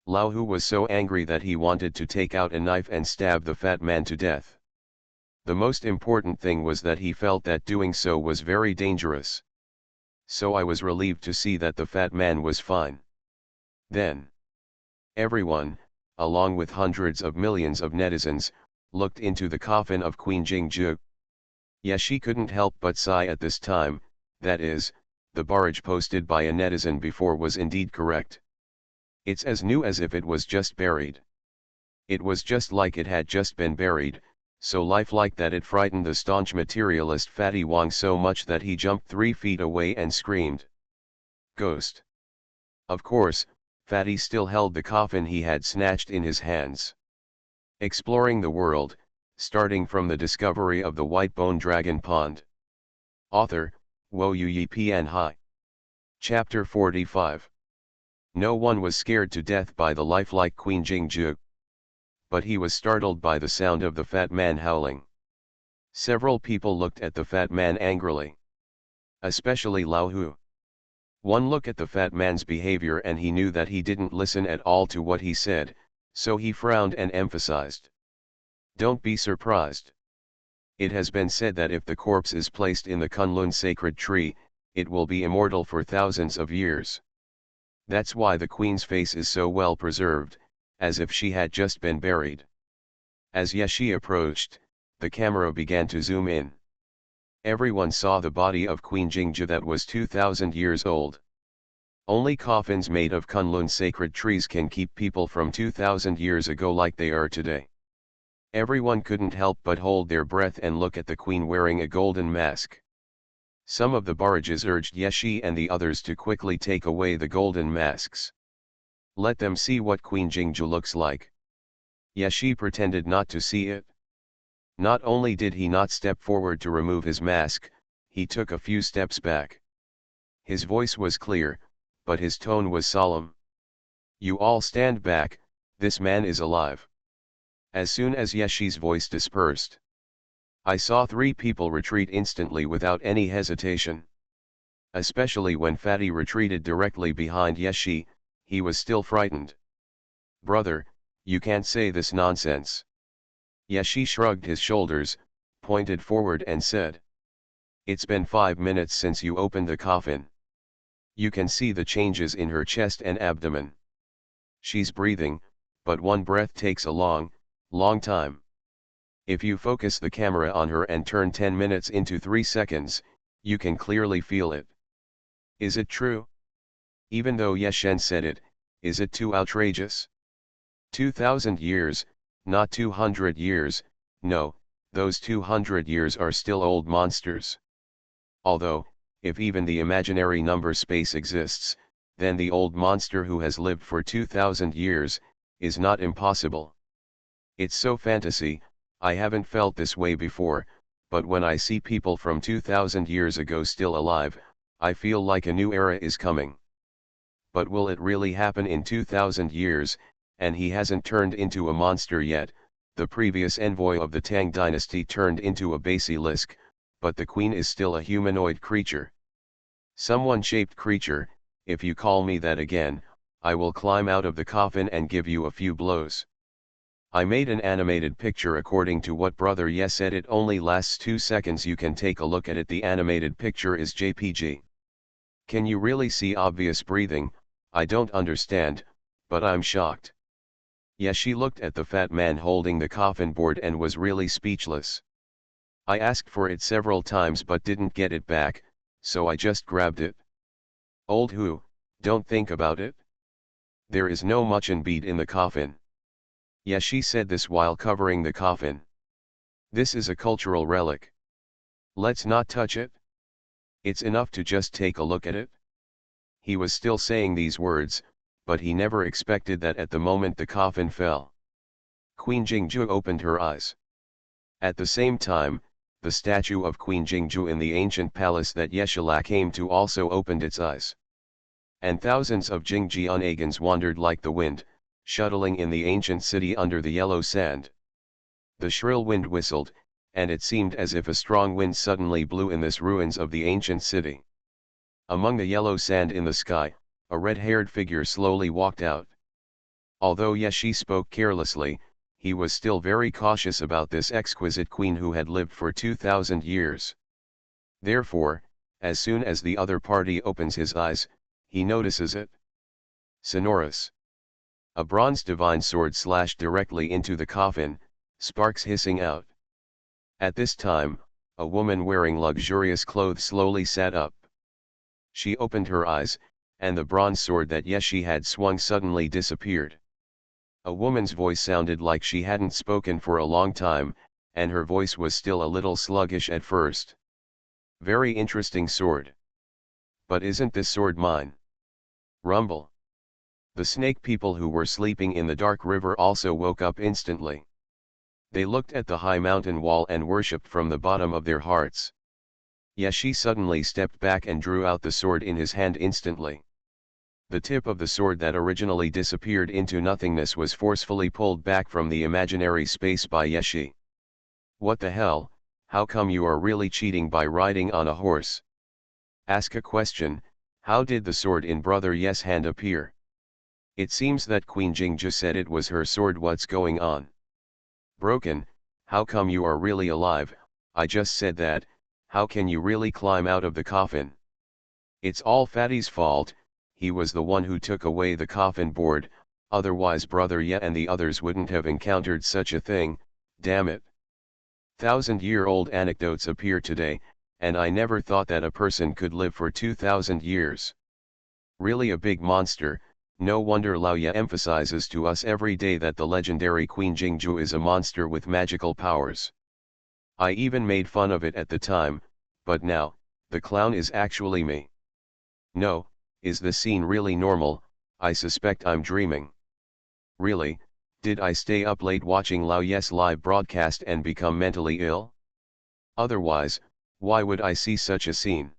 Lao Hu was so angry that he wanted to take out a knife and stab the fat man to death. The most important thing was that he felt that doing so was very dangerous. So I was relieved to see that the fat man was fine. Then, everyone, along with hundreds of millions of netizens, looked into the coffin of Queen Jingju. Yeshi couldn't help but sigh at this time, that is, the barrage posted by a netizen before was indeed correct. It's as new as if it was just buried. It was just like it had just been buried, so lifelike that it frightened the staunch materialist Fatty Wang so much that he jumped 3 feet away and screamed. Ghost. Of course, Fatty still held the coffin he had snatched in his hands. Exploring the world, starting from the discovery of the white bone dragon pond. Author, Wo Yu Pian Hai. Chapter 45. No one was scared to death by the lifelike Queen Jingju. But he was startled by the sound of the fat man howling. Several people looked at the fat man angrily. Especially Lao Hu. One look at the fat man's behavior and he knew that he didn't listen at all to what he said, so he frowned and emphasized. Don't be surprised. It has been said that if the corpse is placed in the Kunlun sacred tree, it will be immortal for thousands of years. That's why the queen's face is so well preserved, as if she had just been buried. As Yeshi approached, the camera began to zoom in. Everyone saw the body of Queen Jingju that was 2,000 years old. Only coffins made of Kunlun sacred trees can keep people from 2,000 years ago like they are today. Everyone couldn't help but hold their breath and look at the queen wearing a golden mask. Some of the barrages urged Yeshi and the others to quickly take away the golden masks. Let them see what Queen Jingju looks like. Yeshi pretended not to see it. Not only did he not step forward to remove his mask, he took a few steps back. His voice was clear, but his tone was solemn. You all stand back, this man is alive. As soon as Yeshi's voice dispersed, I saw 3 people retreat instantly without any hesitation. Especially when Fatty retreated directly behind Yeshi, he was still frightened. Brother, you can't say this nonsense. Yeshi shrugged his shoulders, pointed forward and said. It's been 5 minutes since you opened the coffin. You can see the changes in her chest and abdomen. She's breathing, but one breath takes a long time. If you focus the camera on her and turn 10 minutes into 3 seconds, you can clearly feel it. Is it true? Even though Yeshen said it, is it too outrageous? 2,000 years, not 200 years, no, those 200 years are still old monsters. Although, if even the imaginary number space exists, then the old monster who has lived for 2,000 years, is not impossible. It's so fantasy, I haven't felt this way before, but when I see people from 2,000 years ago still alive, I feel like a new era is coming. But will it really happen in 2,000 years, and he hasn't turned into a monster yet? The previous envoy of the Tang dynasty turned into a basilisk, but the queen is still a humanoid creature. Someone-shaped creature, if you call me that again, I will climb out of the coffin and give you a few blows. I made an animated picture according to what Brother Yes said. It only lasts 2 seconds. You can take a look at it. The animated picture is JPG. Can you really see obvious breathing? I don't understand, but I'm shocked. Yes, she looked at the fat man holding the coffin board and was really speechless. I asked for it several times but didn't get it back, so I just grabbed it. Old Hu, don't think about it. There is no much bead in the coffin. Yashi said this while covering the coffin. This is a cultural relic. Let's not touch it. It's enough to just take a look at it. He was still saying these words, but he never expected that at the moment the coffin fell. Queen Jingju opened her eyes. At the same time, the statue of Queen Jingju in the ancient palace that Yeshala came to also opened its eyes. And thousands of Jingjianagans wandered like the wind, shuttling in the ancient city under the yellow sand. The shrill wind whistled, and it seemed as if a strong wind suddenly blew in this ruins of the ancient city. Among the yellow sand in the sky, a red-haired figure slowly walked out. Although Yeshi spoke carelessly, he was still very cautious about this exquisite queen who had lived for 2,000 years. Therefore, as soon as the other party opens his eyes, he notices it. Sonorous. A bronze divine sword slashed directly into the coffin, sparks hissing out. At this time, a woman wearing luxurious clothes slowly sat up. She opened her eyes, and the bronze sword that Yeshi had swung suddenly disappeared. A woman's voice sounded like she hadn't spoken for a long time, and her voice was still a little sluggish at first. Very interesting sword. But isn't this sword mine? Rumble. The snake people who were sleeping in the dark river also woke up instantly. They looked at the high mountain wall and worshipped from the bottom of their hearts. Yeshi suddenly stepped back and drew out the sword in his hand instantly. The tip of the sword that originally disappeared into nothingness was forcefully pulled back from the imaginary space by Yeshi. What the hell, how come you are really cheating by riding on a horse? Ask a question, how did the sword in Brother Yes' hand appear? It seems that Queen Jingju said it was her sword. What's going on? Broken, how come you are really alive? I just said that, how can you really climb out of the coffin? It's all Fatty's fault, he was the one who took away the coffin board, otherwise Brother Ye and the others wouldn't have encountered such a thing, damn it. 1,000-year-old anecdotes appear today, and I never thought that a person could live for 2,000 years. Really a big monster. No wonder Lao Ye emphasizes to us every day that the legendary Queen Jingju is a monster with magical powers. I even made fun of it at the time, but now, the clown is actually me. No, is the scene really normal? I suspect I'm dreaming. Really, did I stay up late watching Lao Ye's live broadcast and become mentally ill? Otherwise, why would I see such a scene?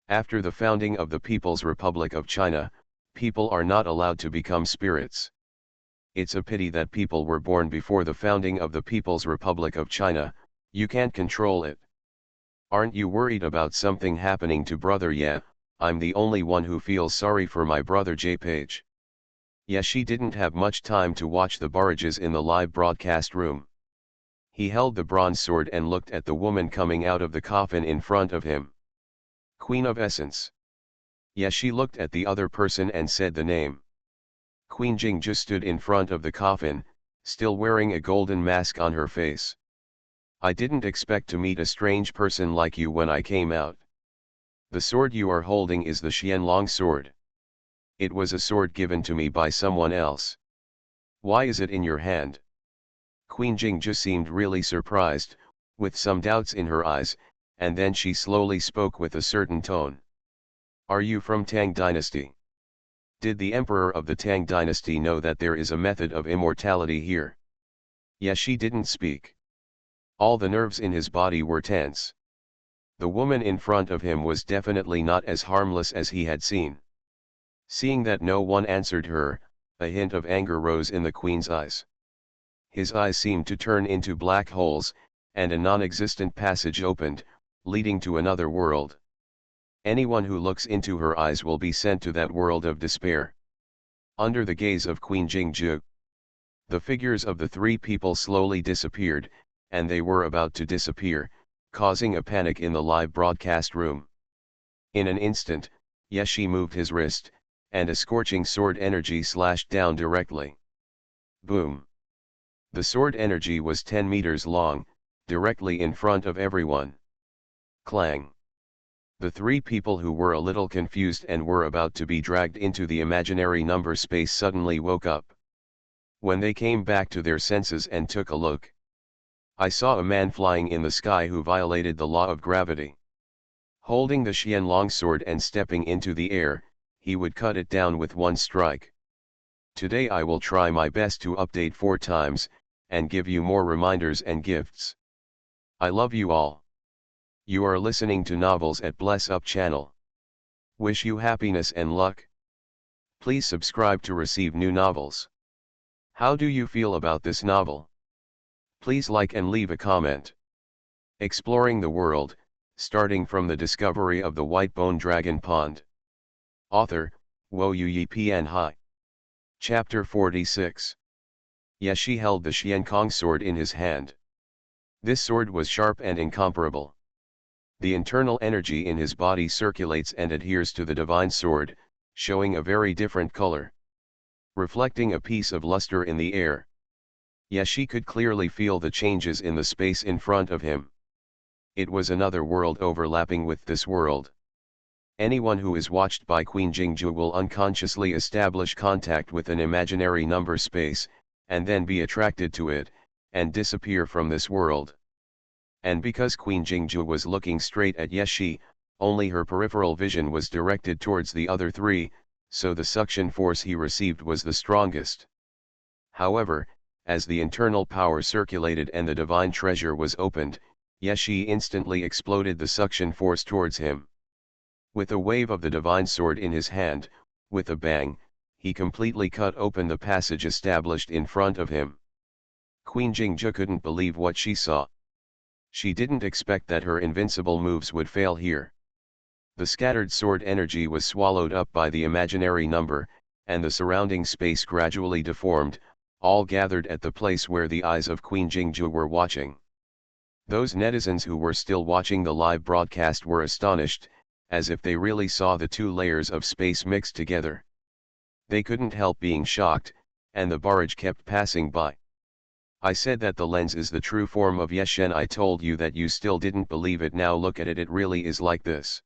After the founding of the People's Republic of China, people are not allowed to become spirits. It's a pity that people were born before the founding of the People's Republic of China, you can't control it. Aren't you worried about something happening to Brother Ye? I'm the only one who feels sorry for my brother J. Page. Yeshi didn't have much time to watch the barrages in the live broadcast room. He held the bronze sword and looked at the woman coming out of the coffin in front of him. Queen of Essence. Yeshi looked at the other person and said the name. Queen Jingju stood in front of the coffin, still wearing a golden mask on her face. I didn't expect to meet a strange person like you when I came out. The sword you are holding is the Xianlong sword. It was a sword given to me by someone else. Why is it in your hand? Queen Jingju seemed really surprised, with some doubts in her eyes, and then she slowly spoke with a certain tone. Are you from Tang Dynasty? Did the emperor of the Tang Dynasty know that there is a method of immortality here? Yes, she didn't speak. All the nerves in his body were tense. The woman in front of him was definitely not as harmless as he had seen. Seeing that no one answered her, a hint of anger rose in the queen's eyes. His eyes seemed to turn into black holes, and a non-existent passage opened, leading to another world. Anyone who looks into her eyes will be sent to that world of despair. Under the gaze of Queen Jingju, the figures of the three people slowly disappeared, and they were about to disappear, causing a panic in the live broadcast room. In an instant, Yeshi moved his wrist, and a scorching sword energy slashed down directly. Boom! The sword energy was 10 meters long, directly in front of everyone. Clang! The three people who were a little confused and were about to be dragged into the imaginary number space suddenly woke up. When they came back to their senses and took a look, I saw a man flying in the sky who violated the law of gravity. Holding the Xian longsword and stepping into the air, he would cut it down with one strike. Today I will try my best to update 4 times, and give you more reminders and gifts. I love you all. You are listening to Novels at Bless Up channel. Wish you happiness and luck. Please subscribe to receive new novels. How do you feel about this novel? Please like and leave a comment. Exploring the world, starting from the discovery of the white bone dragon pond. Author, Xuanhuan Pian Hai. Chapter 46. Yeshi held the Xiankong sword in his hand. This sword was sharp and incomparable. The internal energy in his body circulates and adheres to the divine sword, showing a very different color, reflecting a piece of luster in the air. Yeshi could clearly feel the changes in the space in front of him. It was another world overlapping with this world. Anyone who is watched by Queen Jingju will unconsciously establish contact with an imaginary number space, and then be attracted to it, and disappear from this world. And because Queen Jingju was looking straight at Yeshi, only her peripheral vision was directed towards the other 3, so the suction force he received was the strongest. However, as the internal power circulated and the divine treasure was opened, Yeshi instantly exploded the suction force towards him. With a wave of the divine sword in his hand, with a bang, he completely cut open the passage established in front of him. Queen Jingju couldn't believe what she saw. She didn't expect that her invincible moves would fail here. The scattered sword energy was swallowed up by the imaginary number, and the surrounding space gradually deformed, all gathered at the place where the eyes of Queen Jingju were watching. Those netizens who were still watching the live broadcast were astonished, as if they really saw the 2 layers of space mixed together. They couldn't help being shocked, and the barrage kept passing by. I said that the lens is the true form of Yeshen. I told you that you still didn't believe it. Now look at it, it really is like this.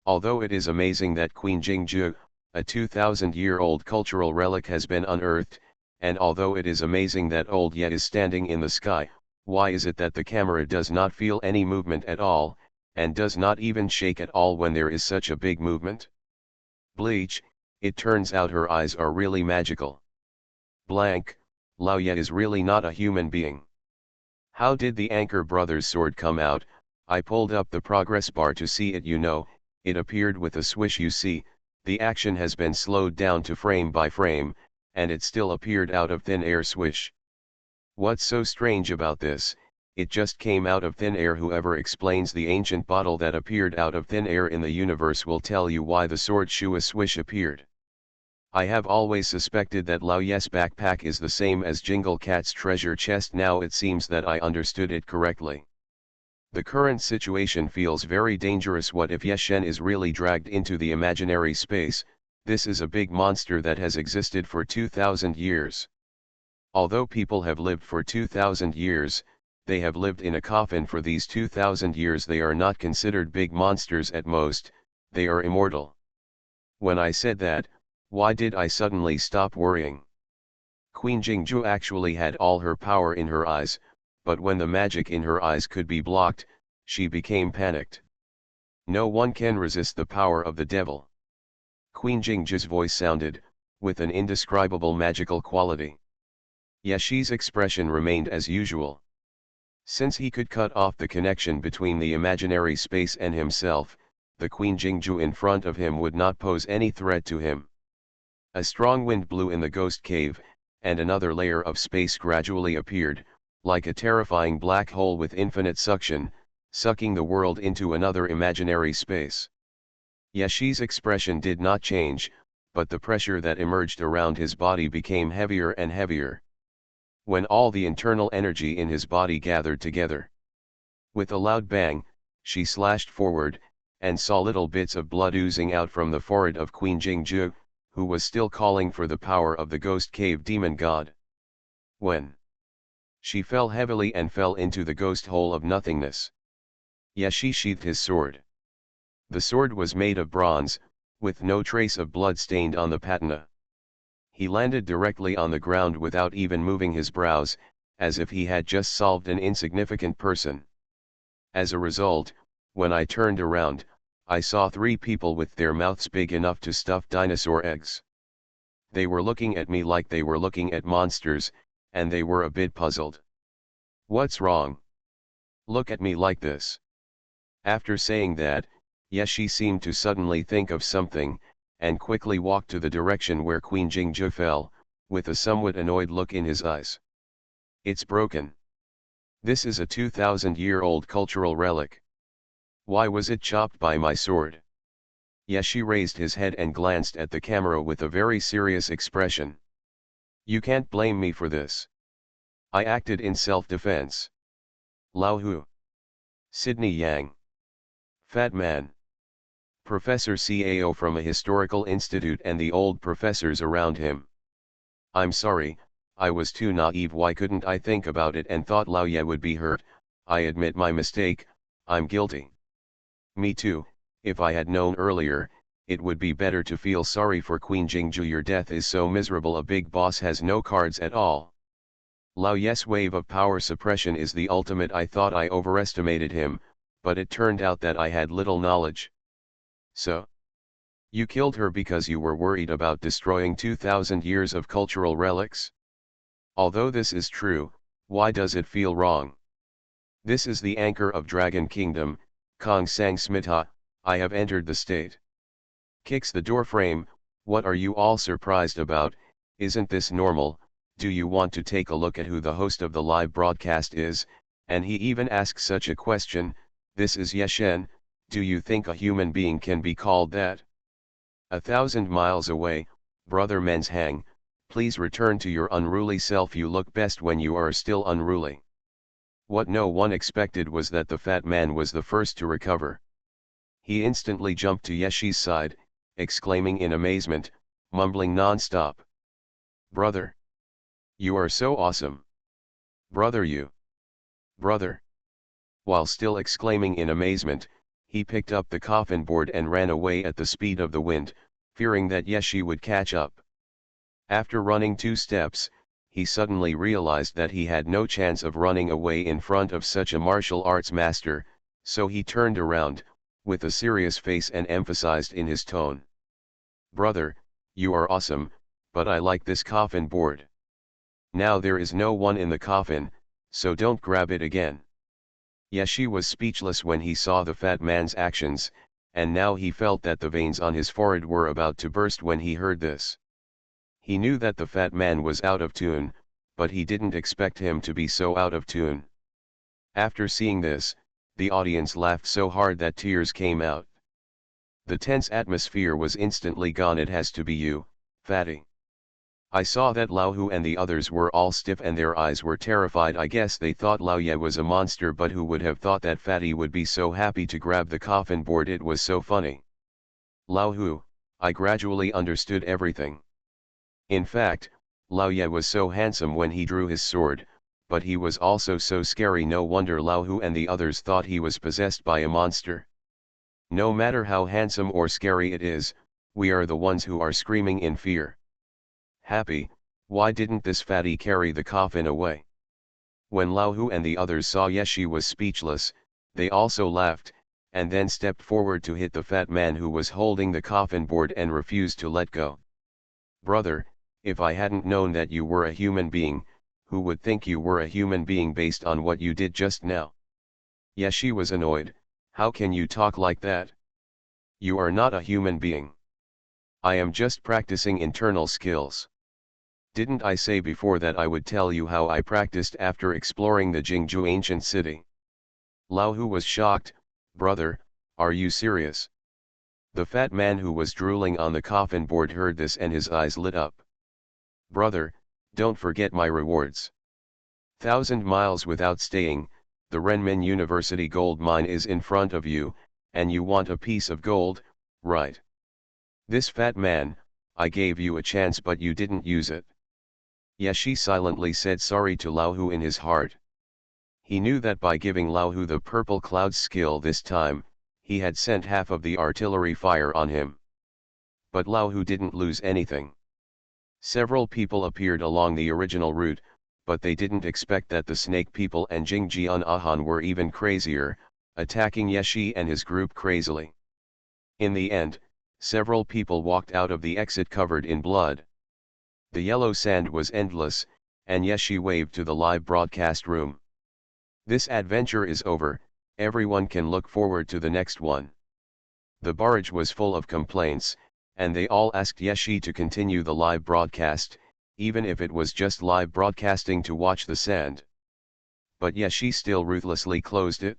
Although it is amazing that Queen Jingju, a 2,000-year-old cultural relic, has been unearthed, and although it is amazing that old Ye is standing in the sky, why is it that the camera does not feel any movement at all, and does not even shake at all when there is such a big movement? Bleach, it turns out her eyes are really magical. Blank, Lao Ye is really not a human being. How did the Anchor Brothers sword come out? I pulled up the progress bar to see it. It appeared with a swish. You see, the action has been slowed down to frame by frame, and it still appeared out of thin air. Swish. What's so strange about this? It just came out of thin air. Whoever explains the ancient bottle that appeared out of thin air in the universe will tell you why the sword Shua swish appeared. I have always suspected that Lao Ye's backpack is the same as Jingle Cat's treasure chest. Now it seems that I understood it correctly. The current situation feels very dangerous. What if Yeshen is really dragged into the imaginary space? This is a big monster that has existed for 2,000 years. Although people have lived for 2,000 years, they have lived in a coffin for these 2,000 years. They are not considered big monsters at most, they are immortal. When I said that, why did I suddenly stop worrying? Queen Jingju actually had all her power in her eyes, but when the magic in her eyes could be blocked, she became panicked. No one can resist the power of the devil. Queen Jingju's voice sounded, with an indescribable magical quality. Yeshi's expression remained as usual. Since he could cut off the connection between the imaginary space and himself, the Queen Jingju in front of him would not pose any threat to him. A strong wind blew in the ghost cave, and another layer of space gradually appeared, like a terrifying black hole with infinite suction, sucking the world into another imaginary space. Yeshi's expression did not change, but the pressure that emerged around his body became heavier and heavier. When all the internal energy in his body gathered together, with a loud bang, she slashed forward, and saw little bits of blood oozing out from the forehead of Queen Jingju, who was still calling for the power of the ghost cave demon god. When she fell heavily and fell into the ghost hole of nothingness, Yeshi sheathed his sword. The sword was made of bronze, with no trace of blood stained on the patina. He landed directly on the ground without even moving his brows, as if he had just solved an insignificant person. As a result, when I turned around, I saw 3 people with their mouths big enough to stuff dinosaur eggs. They were looking at me like they were looking at monsters, and they were a bit puzzled. "What's wrong? Look at me like this." After saying that, Yeshi seemed to suddenly think of something, and quickly walked to the direction where Queen Jingju fell, with a somewhat annoyed look in his eyes. "It's broken. This is a 2,000-year-old cultural relic. Why was it chopped by my sword?" Yeshi raised his head and glanced at the camera with a very serious expression. "You can't blame me for this. I acted in self-defense." Lao Hu. Sydney Yang. Fat Man. Professor Cao from a historical institute and the old professors around him. "I'm sorry, I was too naive. Why couldn't I think about it and thought Lao Ye would be hurt? I admit my mistake, I'm guilty." "Me too, if I had known earlier, it would be better to feel sorry for Queen Jingju. Your death is so miserable. A big boss has no cards at all." "Lao Ye's wave of power suppression is the ultimate. I thought I overestimated him, but it turned out that I had little knowledge." "So? You killed her because you were worried about destroying 2,000 years of cultural relics? Although this is true, why does it feel wrong? This is the anchor of Dragon Kingdom, Kong Sang Smita. I have entered the state." Kicks the door frame. "What are you all surprised about? Isn't this normal? Do you want to take a look at who the host of the live broadcast is?" And he even asks such a question. "This is Yeshen. Do you think a human being can be called that?" 1,000 miles away, Brother Menzhang, please return to your unruly self. You look best when you are still unruly. What no one expected was that the fat man was the first to recover. He instantly jumped to Yeshi's side, exclaiming in amazement, mumbling non-stop, "Brother! You are so awesome! Brother you! Brother!" While still exclaiming in amazement, he picked up the coffin board and ran away at the speed of the wind, fearing that Yeshi would catch up. After running 2 steps, he suddenly realized that he had no chance of running away in front of such a martial arts master, so he turned around, with a serious face, and emphasized in his tone, "Brother, you are awesome, but I like this coffin board. Now there is no one in the coffin, so don't grab it again." Yeshi was speechless when he saw the fat man's actions, and now he felt that the veins on his forehead were about to burst when he heard this. He knew that the fat man was out of tune, but he didn't expect him to be so out of tune. After seeing this, the audience laughed so hard that tears came out. The tense atmosphere was instantly gone. "It has to be you, fatty." I saw that Lao Hu and the others were all stiff and their eyes were terrified. I guess they thought Lao Ye was a monster, but who would have thought that Fatty would be so happy to grab the coffin board? It was so funny. Lao Hu, I gradually understood everything. In fact, Lao Ye was so handsome when he drew his sword, but he was also so scary. No wonder Lao Hu and the others thought he was possessed by a monster. No matter how handsome or scary it is, we are the ones who are screaming in fear. Happy, why didn't this fatty carry the coffin away? When Lao Hu and the others saw Yeshi was speechless, they also laughed, and then stepped forward to hit the fat man who was holding the coffin board and refused to let go. "Brother, if I hadn't known that you were a human being, who would think you were a human being based on what you did just now?" Yeshi was annoyed. "How can you talk like that? You are not a human being. I am just practicing internal skills. Didn't I say before that I would tell you how I practiced after exploring the Jingju ancient city?" Lao Hu was shocked. "Brother, are you serious?" The fat man who was drooling on the coffin board heard this and his eyes lit up. "Brother, don't forget my rewards. 1,000 miles without staying, the Renmin University gold mine is in front of you, and you want a piece of gold, right? This fat man, I gave you a chance but you didn't use it." Yeshi silently said sorry to Lao Hu in his heart. He knew that by giving Lao Hu the purple cloud skill this time, he had sent half of the artillery fire on him. But Lao Hu didn't lose anything. Several people appeared along the original route, but they didn't expect that the snake people and Jingjian Ahan were even crazier, attacking Yeshi and his group crazily. In the end, several people walked out of the exit covered in blood. The yellow sand was endless, and Yeshi waved to the live broadcast room. This adventure is over, everyone can look forward to the next one. The barrage was full of complaints, and they all asked Yeshi to continue the live broadcast, even if it was just live broadcasting to watch the sand. But Yeshi still ruthlessly closed it.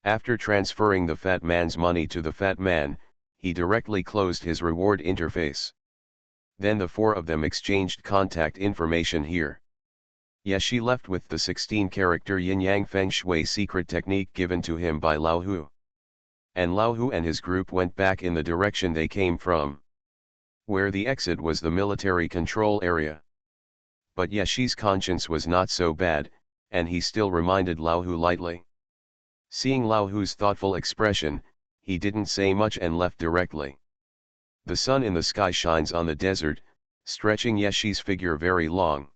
After transferring the fat man's money to the fat man, he directly closed his reward interface. Then the four of them exchanged contact information here. Yeshi left with the 16-character Yin-Yang Feng Shui secret technique given to him by Lao Hu. And Lao Hu and his group went back in the direction they came from, where the exit was the military control area. But Yeshi's conscience was not so bad, and he still reminded Lao Hu lightly. Seeing Lao Hu's thoughtful expression, he didn't say much and left directly. The sun in the sky shines on the desert, stretching Yeshi's figure very long.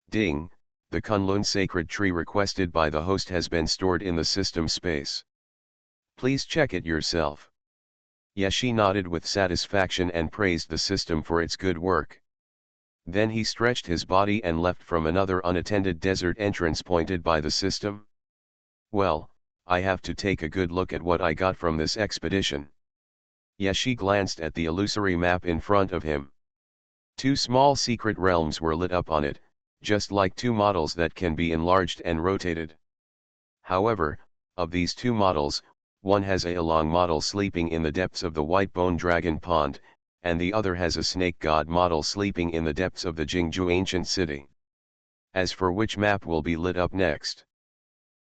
Ding, the Kunlun sacred tree requested by the host has been stored in the system space. Please check it yourself. Yeshi nodded with satisfaction and praised the system for its good work. Then he stretched his body and left from another unattended desert entrance pointed by the system. Well, I have to take a good look at what I got from this expedition. Yeshi glanced at the illusory map in front of him. Two small secret realms were lit up on it, just like two models that can be enlarged and rotated. However, of these two models, one has a long model sleeping in the depths of the white bone dragon pond, and the other has a snake god model sleeping in the depths of the Jingju ancient city. As for which map will be lit up next?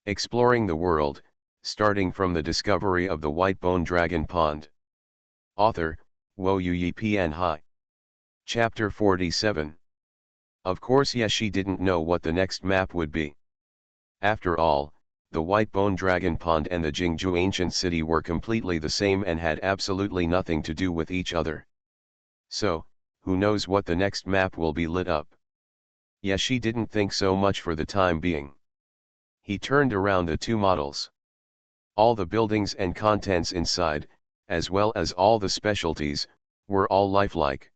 Exploring the world, starting from the discovery of the white bone dragon pond. Author, Wo Yi Pian Hai. Chapter 47. Of course Yeshi didn't know what the next map would be. After all, the white bone dragon pond and the Jingju ancient city were completely the same and had absolutely nothing to do with each other. So, who knows what the next map will be lit up? Yeshi didn't think so much for the time being. He turned around the two models. All the buildings and contents inside, as well as all the specialties, were all lifelike.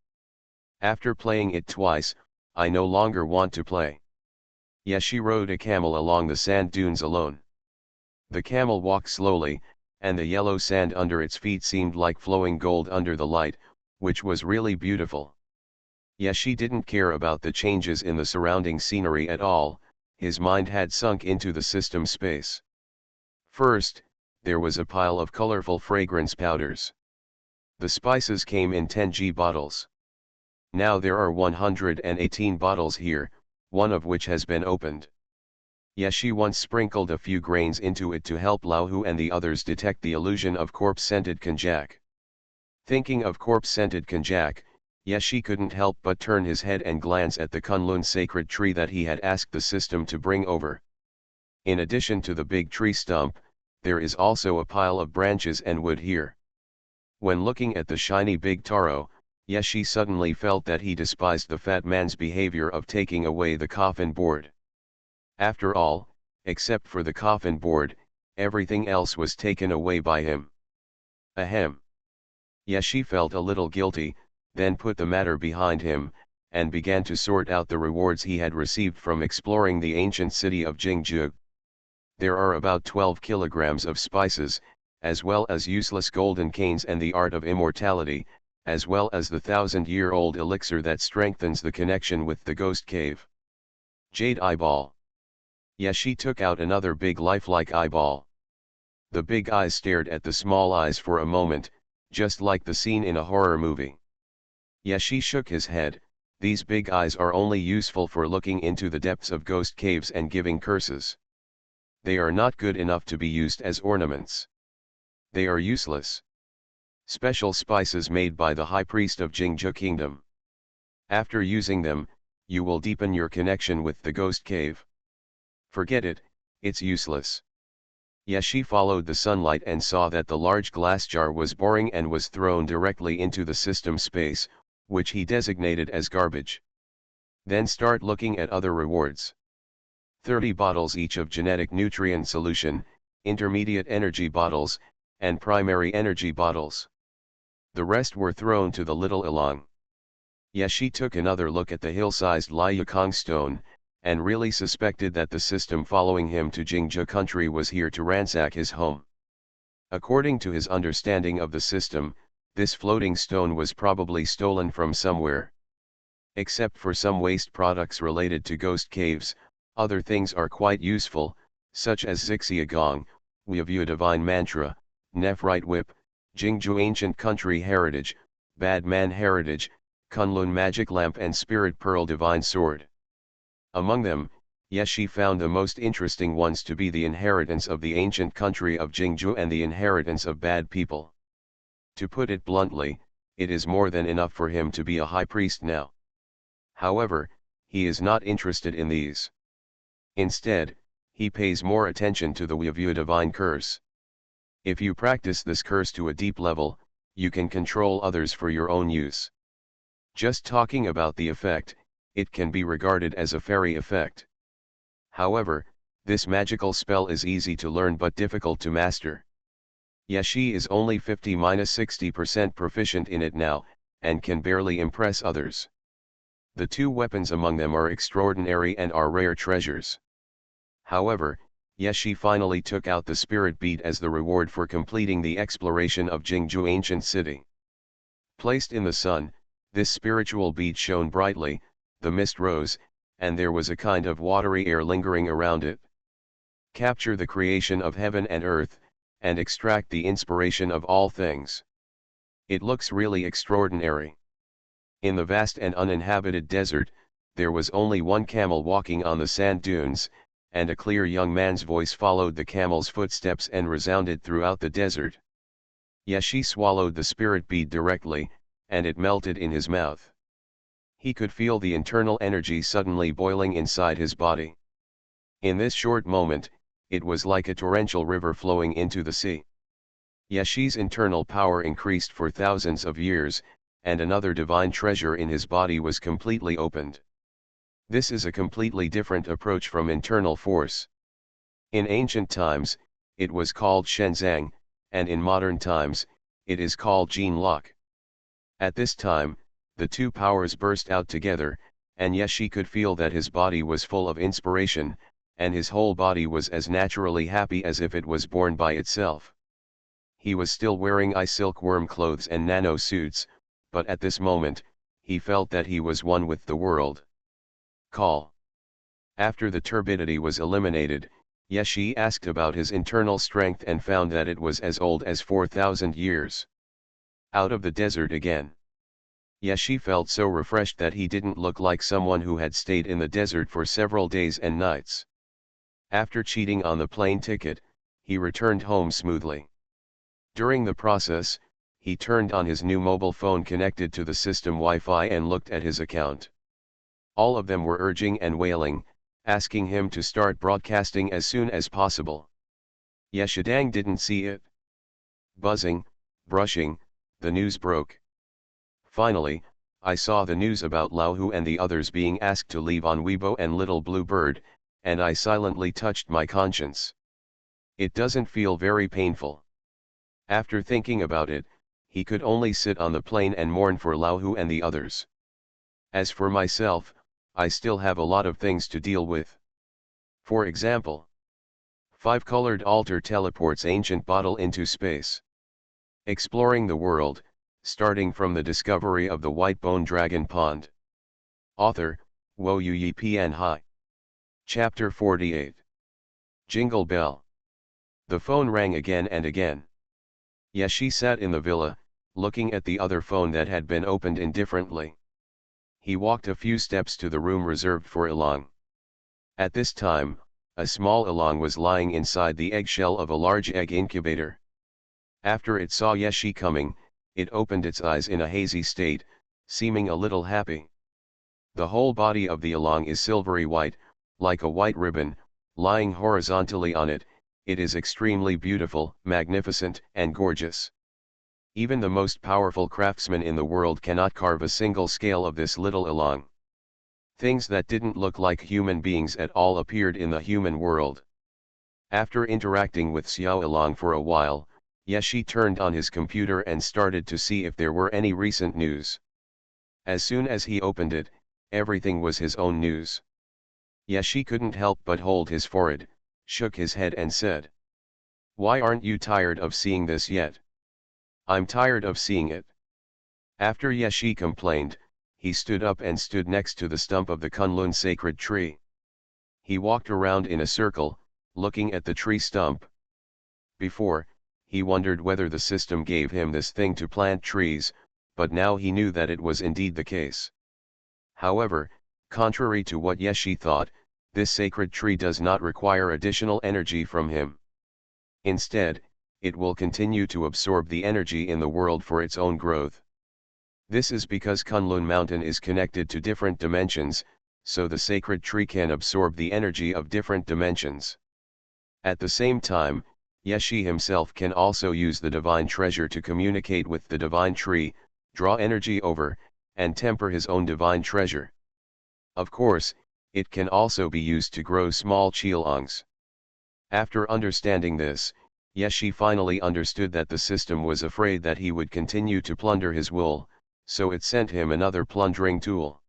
After playing it twice, I no longer want to play. Yeshi rode a camel along the sand dunes alone. The camel walked slowly, and the yellow sand under its feet seemed like flowing gold under the light, which was really beautiful. Yeshi didn't care about the changes in the surrounding scenery at all, his mind had sunk into the system space. First, there was a pile of colorful fragrance powders. The spices came in 10g bottles. Now there are 118 bottles here, one of which has been opened. Yeshi once sprinkled a few grains into it to help Lao Hu and the others detect the illusion of corpse-scented konjac. Thinking of corpse-scented konjac, Yeshi couldn't help but turn his head and glance at the Kunlun sacred tree that he had asked the system to bring over. In addition to the big tree stump, there is also a pile of branches and wood here. When looking at the shiny big taro, Yeshi suddenly felt that he despised the fat man's behavior of taking away the coffin board. After all, except for the coffin board, everything else was taken away by him. Ahem. Yeshi felt a little guilty, then put the matter behind him, and began to sort out the rewards he had received from exploring the ancient city of Jingju. There are about 12 kilograms of spices, as well as useless golden canes and the art of immortality, as well as the 1,000-year-old elixir that strengthens the connection with the ghost cave. Jade eyeball. Yeshi took out another big lifelike eyeball. The big eyes stared at the small eyes for a moment, just like the scene in a horror movie. Yeshi shook his head. These big eyes are only useful for looking into the depths of ghost caves and giving curses. They are not good enough to be used as ornaments. They are useless. Special spices made by the high priest of Jingju Kingdom. After using them, you will deepen your connection with the ghost cave. Forget it, it's useless. Yeshi followed the sunlight and saw that the large glass jar was boring and was thrown directly into the system space, which he designated as garbage. Then start looking at other rewards. 30 bottles each of genetic nutrient solution, intermediate energy bottles, and primary energy bottles. The rest were thrown to the little Ilang. Yashi took another look at the hill-sized Liukong stone, and really suspected that the system following him to Jingzhou country was here to ransack his home. According to his understanding of the system, this floating stone was probably stolen from somewhere. Except for some waste products related to ghost caves, other things are quite useful, such as Zixia Gong, Weavua Divine Mantra, Nephrite Whip, Jingzhou Ancient Country Heritage, Bad Man Heritage, Kunlun Magic Lamp and Spirit Pearl Divine Sword. Among them, Yeshi found the most interesting ones to be the inheritance of the ancient country of Jingzhou and the inheritance of bad people. To put it bluntly, it is more than enough for him to be a high priest now. However, he is not interested in these. Instead, he pays more attention to the Weavua Divine Curse. If you practice this curse to a deep level, you can control others for your own use. Just talking about the effect, it can be regarded as a fairy effect. However, this magical spell is easy to learn but difficult to master. Yeshi is only 50–60% proficient in it now, and can barely impress others. The two weapons among them are extraordinary and are rare treasures. However, Yeshi finally took out the spirit bead as the reward for completing the exploration of Jingzhou ancient city. Placed in the sun, this spiritual bead shone brightly, the mist rose, and there was a kind of watery air lingering around it. Capture the creation of heaven and earth, and extract the inspiration of all things. It looks really extraordinary. In the vast and uninhabited desert, there was only one camel walking on the sand dunes, and a clear young man's voice followed the camel's footsteps and resounded throughout the desert. Yeshi swallowed the spirit bead directly, and it melted in his mouth. He could feel the internal energy suddenly boiling inside his body. In this short moment, it was like a torrential river flowing into the sea. Yeshi's internal power increased for thousands of years, and another divine treasure in his body was completely opened. This is a completely different approach from internal force. In ancient times, it was called Shenzang, and in modern times, it is called Jin Lok. At this time, the two powers burst out together, and Yeshi could feel that his body was full of inspiration, and his whole body was as naturally happy as if it was born by itself. He was still wearing silkworm clothes and nano suits, but at this moment, he felt that he was one with the world. Call. After the turbidity was eliminated, Yeshi asked about his internal strength and found that it was as old as 4,000 years. Out of the desert again. Yeshi felt so refreshed that he didn't look like someone who had stayed in the desert for several days and nights. After cheating on the plane ticket, he returned home smoothly. During the process, he turned on his new mobile phone connected to the system Wi-Fi and looked at his account. All of them were urging and wailing, asking him to start broadcasting as soon as possible. Yeshidang didn't see it. Buzzing, brushing, the news broke. Finally, I saw the news about Lao Hu and the others being asked to leave on Weibo and Little Blue Bird, and I silently touched my conscience. It doesn't feel very painful. After thinking about it, he could only sit on the plane and mourn for Lao Hu and the others. As for myself, I still have a lot of things to deal with. For example, 5-colored altar teleports ancient bottle into space. Exploring the world, starting from the discovery of the white bone dragon pond. Author, Wo Yi Pian Hai. Chapter 48. Jingle Bell. The phone rang again and again. Yeshi sat in the villa, looking at the other phone that had been opened indifferently. He walked a few steps to the room reserved for Ilang. At this time, a small Ilang was lying inside the eggshell of a large egg incubator. After it saw Yeshi coming, it opened its eyes in a hazy state, seeming a little happy. The whole body of the Ilang is silvery white, like a white ribbon, lying horizontally on it. It is extremely beautiful, magnificent, and gorgeous. Even the most powerful craftsman in the world cannot carve a single scale of this little along. Things that didn't look like human beings at all appeared in the human world. After interacting with Xuanhuan for a while, Yeshi turned on his computer and started to see if there were any recent news. As soon as he opened it, everything was his own news. Yeshi couldn't help but hold his forehead, shook his head and said, "Why aren't you tired of seeing this yet?" "I'm tired of seeing it." After Yeshi complained, he stood up and stood next to the stump of the Kunlun sacred tree. He walked around in a circle, looking at the tree stump. Before, he wondered whether the system gave him this thing to plant trees, but now he knew that it was indeed the case. However, contrary to what Yeshi thought, this sacred tree does not require additional energy from him. Instead, it will continue to absorb the energy in the world for its own growth. This is because Kunlun Mountain is connected to different dimensions, so the sacred tree can absorb the energy of different dimensions. At the same time, Yeshi himself can also use the divine treasure to communicate with the divine tree, draw energy over, and temper his own divine treasure. Of course, it can also be used to grow small qilongs. After understanding this, Yeshi finally understood that the system was afraid that he would continue to plunder his wool, so it sent him another plundering tool.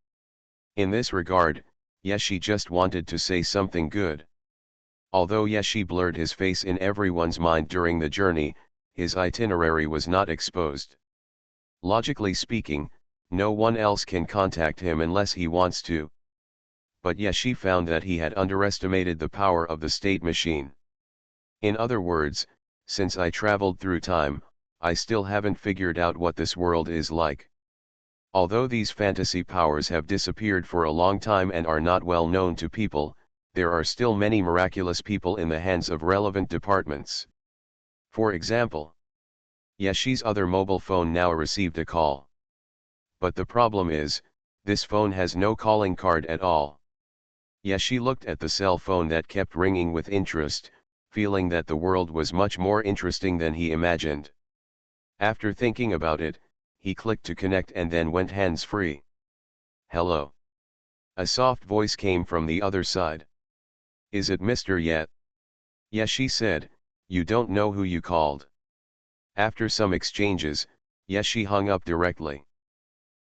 In this regard, Yeshi just wanted to say something good. Although Yeshi blurred his face in everyone's mind during the journey, his itinerary was not exposed. Logically speaking, no one else can contact him unless he wants to. But Yeshi found that he had underestimated the power of the state machine. In other words, since I traveled through time, I still haven't figured out what this world is like. Although these fantasy powers have disappeared for a long time and are not well known to people, there are still many miraculous people in the hands of relevant departments. For example, Yeshi's other mobile phone now received a call. But the problem is, this phone has no calling card at all. Yeshi looked at the cell phone that kept ringing with interest, feeling that the world was much more interesting than he imagined. After thinking about it, he clicked to connect and then went hands-free. "Hello." A soft voice came from the other side. "Is it Mr. Yet?" Yeshi said, "You don't know who you called." After some exchanges, Yeshi hung up directly.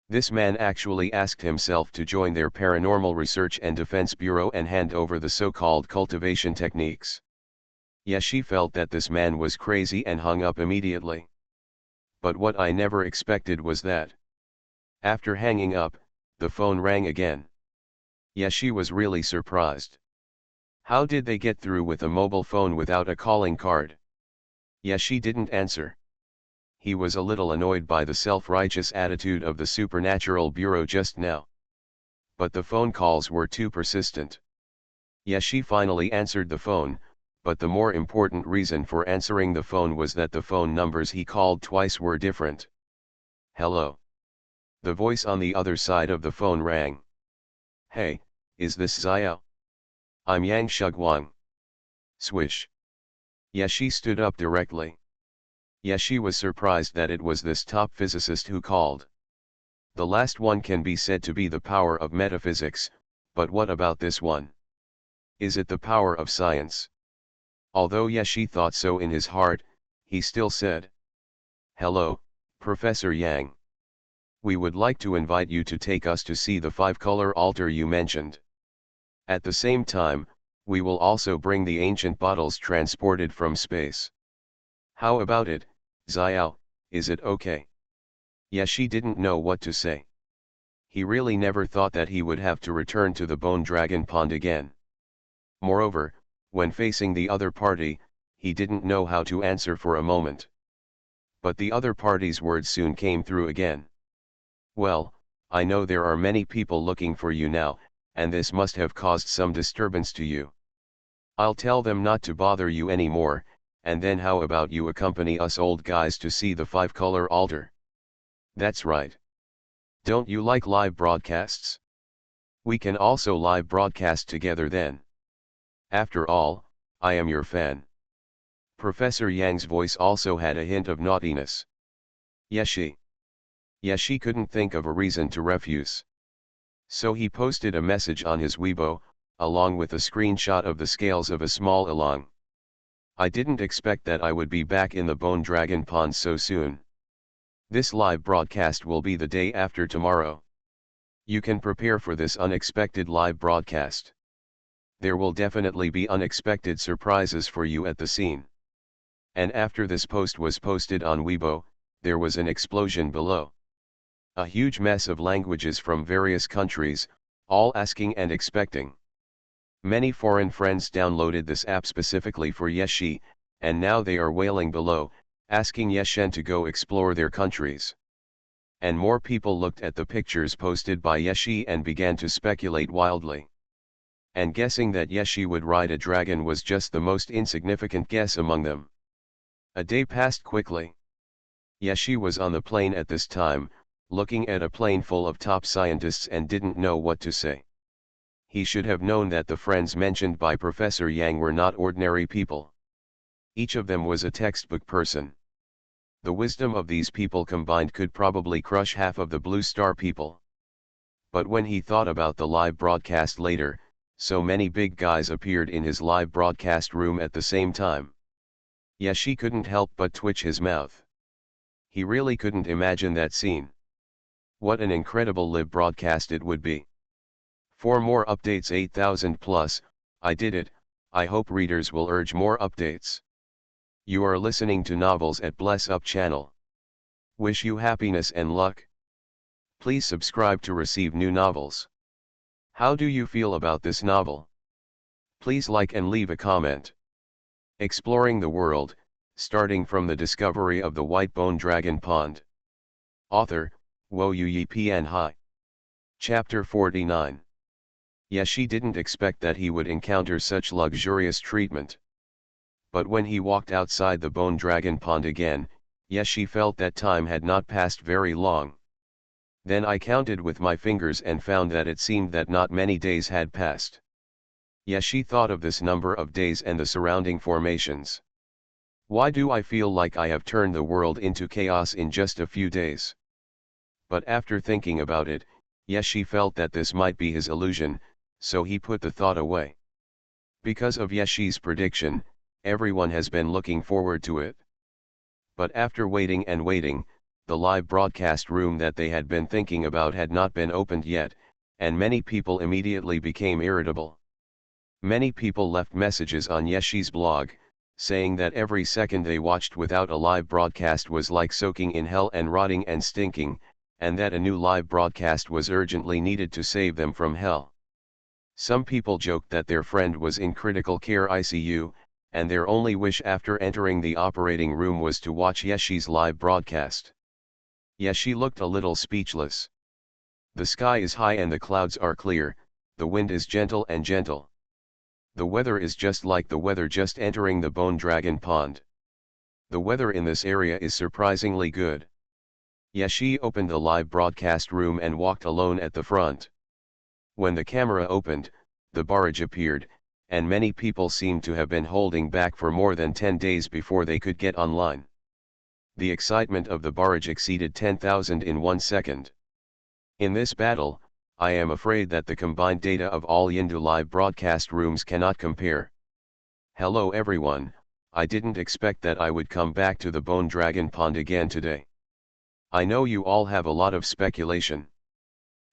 This man actually asked himself to join their Paranormal Research and Defense Bureau and hand over the so-called cultivation techniques. Yeshi felt that this man was crazy and hung up immediately. But what I never expected was that. After hanging up, the phone rang again. Yeshi was really surprised. How did they get through with a mobile phone without a calling card? Yeshi didn't answer. He was a little annoyed by the self-righteous attitude of the Supernatural Bureau just now. But the phone calls were too persistent. Yeshi finally answered the phone, but the more important reason for answering the phone was that the phone numbers he called twice were different. "Hello." The voice on the other side of the phone rang. "Hey, is this Xiao? I'm Yang Xuanhuan." Swish. Yeshi stood up directly. Yeshi was surprised that it was this top physicist who called. The last one can be said to be the power of metaphysics, but what about this one? Is it the power of science? Although Yeshi thought so in his heart, he still said, "Hello, Professor Yang. We would like to invite you to take us to see the five-color altar you mentioned. At the same time, we will also bring the ancient bottles transported from space. How about it, Xiao, is it okay?" Yeshi didn't know what to say. He really never thought that he would have to return to the Bone Dragon Pond again. Moreover, when facing the other party, he didn't know how to answer for a moment. But the other party's words soon came through again. "Well, I know there are many people looking for you now, and this must have caused some disturbance to you. I'll tell them not to bother you anymore, and then how about you accompany us old guys to see the five-color altar?" "That's right. Don't you like live broadcasts? We can also live broadcast together then. After all, I am your fan." Professor Yang's voice also had a hint of naughtiness. Yeshi. Yeshi couldn't think of a reason to refuse. So he posted a message on his Weibo, along with a screenshot of the scales of a small elang. I didn't expect that I would be back in the Bone Dragon Pond so soon. This live broadcast will be the day after tomorrow. You can prepare for this unexpected live broadcast. There will definitely be unexpected surprises for you at the scene. And after this post was posted on Weibo, there was an explosion below. A huge mess of languages from various countries, all asking and expecting. Many foreign friends downloaded this app specifically for Yeshi, and now they are wailing below, asking Yeshen to go explore their countries. And more people looked at the pictures posted by Yeshi and began to speculate wildly. And guessing that Yeshi would ride a dragon was just the most insignificant guess among them. A day passed quickly. Yeshi was on the plane at this time, looking at a plane full of top scientists and didn't know what to say. He should have known that the friends mentioned by Professor Yang were not ordinary people. Each of them was a textbook person. The wisdom of these people combined could probably crush half of the Blue Star people. But when he thought about the live broadcast later, so many big guys appeared in his live broadcast room at the same time. Yeshi couldn't help but twitch his mouth. He really couldn't imagine that scene. What an incredible live broadcast it would be. For more updates 8000 plus, I did it. I hope readers will urge more updates. You are listening to Novels at Bless Up channel. Wish you happiness and luck. Please subscribe to receive new novels. How do you feel about this novel? Please like and leave a comment. Exploring the world, starting from the discovery of the White Bone Dragon Pond. Author, Xuanhuan Pian Hai. Chapter 49. Yeshi didn't expect that he would encounter such luxurious treatment. But when he walked outside the Bone Dragon Pond again, Yeshi felt that time had not passed very long. Then I counted with my fingers and found that it seemed that not many days had passed. Yeshi thought of this number of days and the surrounding formations. Why do I feel like I have turned the world into chaos in just a few days? But after thinking about it, Yeshi felt that this might be his illusion, so he put the thought away. Because of Yeshi's prediction, everyone has been looking forward to it. But after waiting and waiting, the live broadcast room that they had been thinking about had not been opened yet, and many people immediately became irritable. Many people left messages on Yeshi's blog, saying that every second they watched without a live broadcast was like soaking in hell and rotting and stinking, and that a new live broadcast was urgently needed to save them from hell. Some people joked that their friend was in critical care ICU, and their only wish after entering the operating room was to watch Yeshi's live broadcast. Yeshi looked a little speechless. The sky is high and the clouds are clear, the wind is gentle and gentle. The weather is just like the weather just entering the Bone Dragon Pond. The weather in this area is surprisingly good. Yeshi opened the live broadcast room and walked alone at the front. When the camera opened, the barrage appeared, and many people seemed to have been holding back for more than 10 days before they could get online. The excitement of the barrage exceeded 10,000 in 1 second. In this battle, I am afraid that the combined data of all Yindu live broadcast rooms cannot compare. Hello everyone, I didn't expect that I would come back to the Bone Dragon Pond again today. I know you all have a lot of speculation.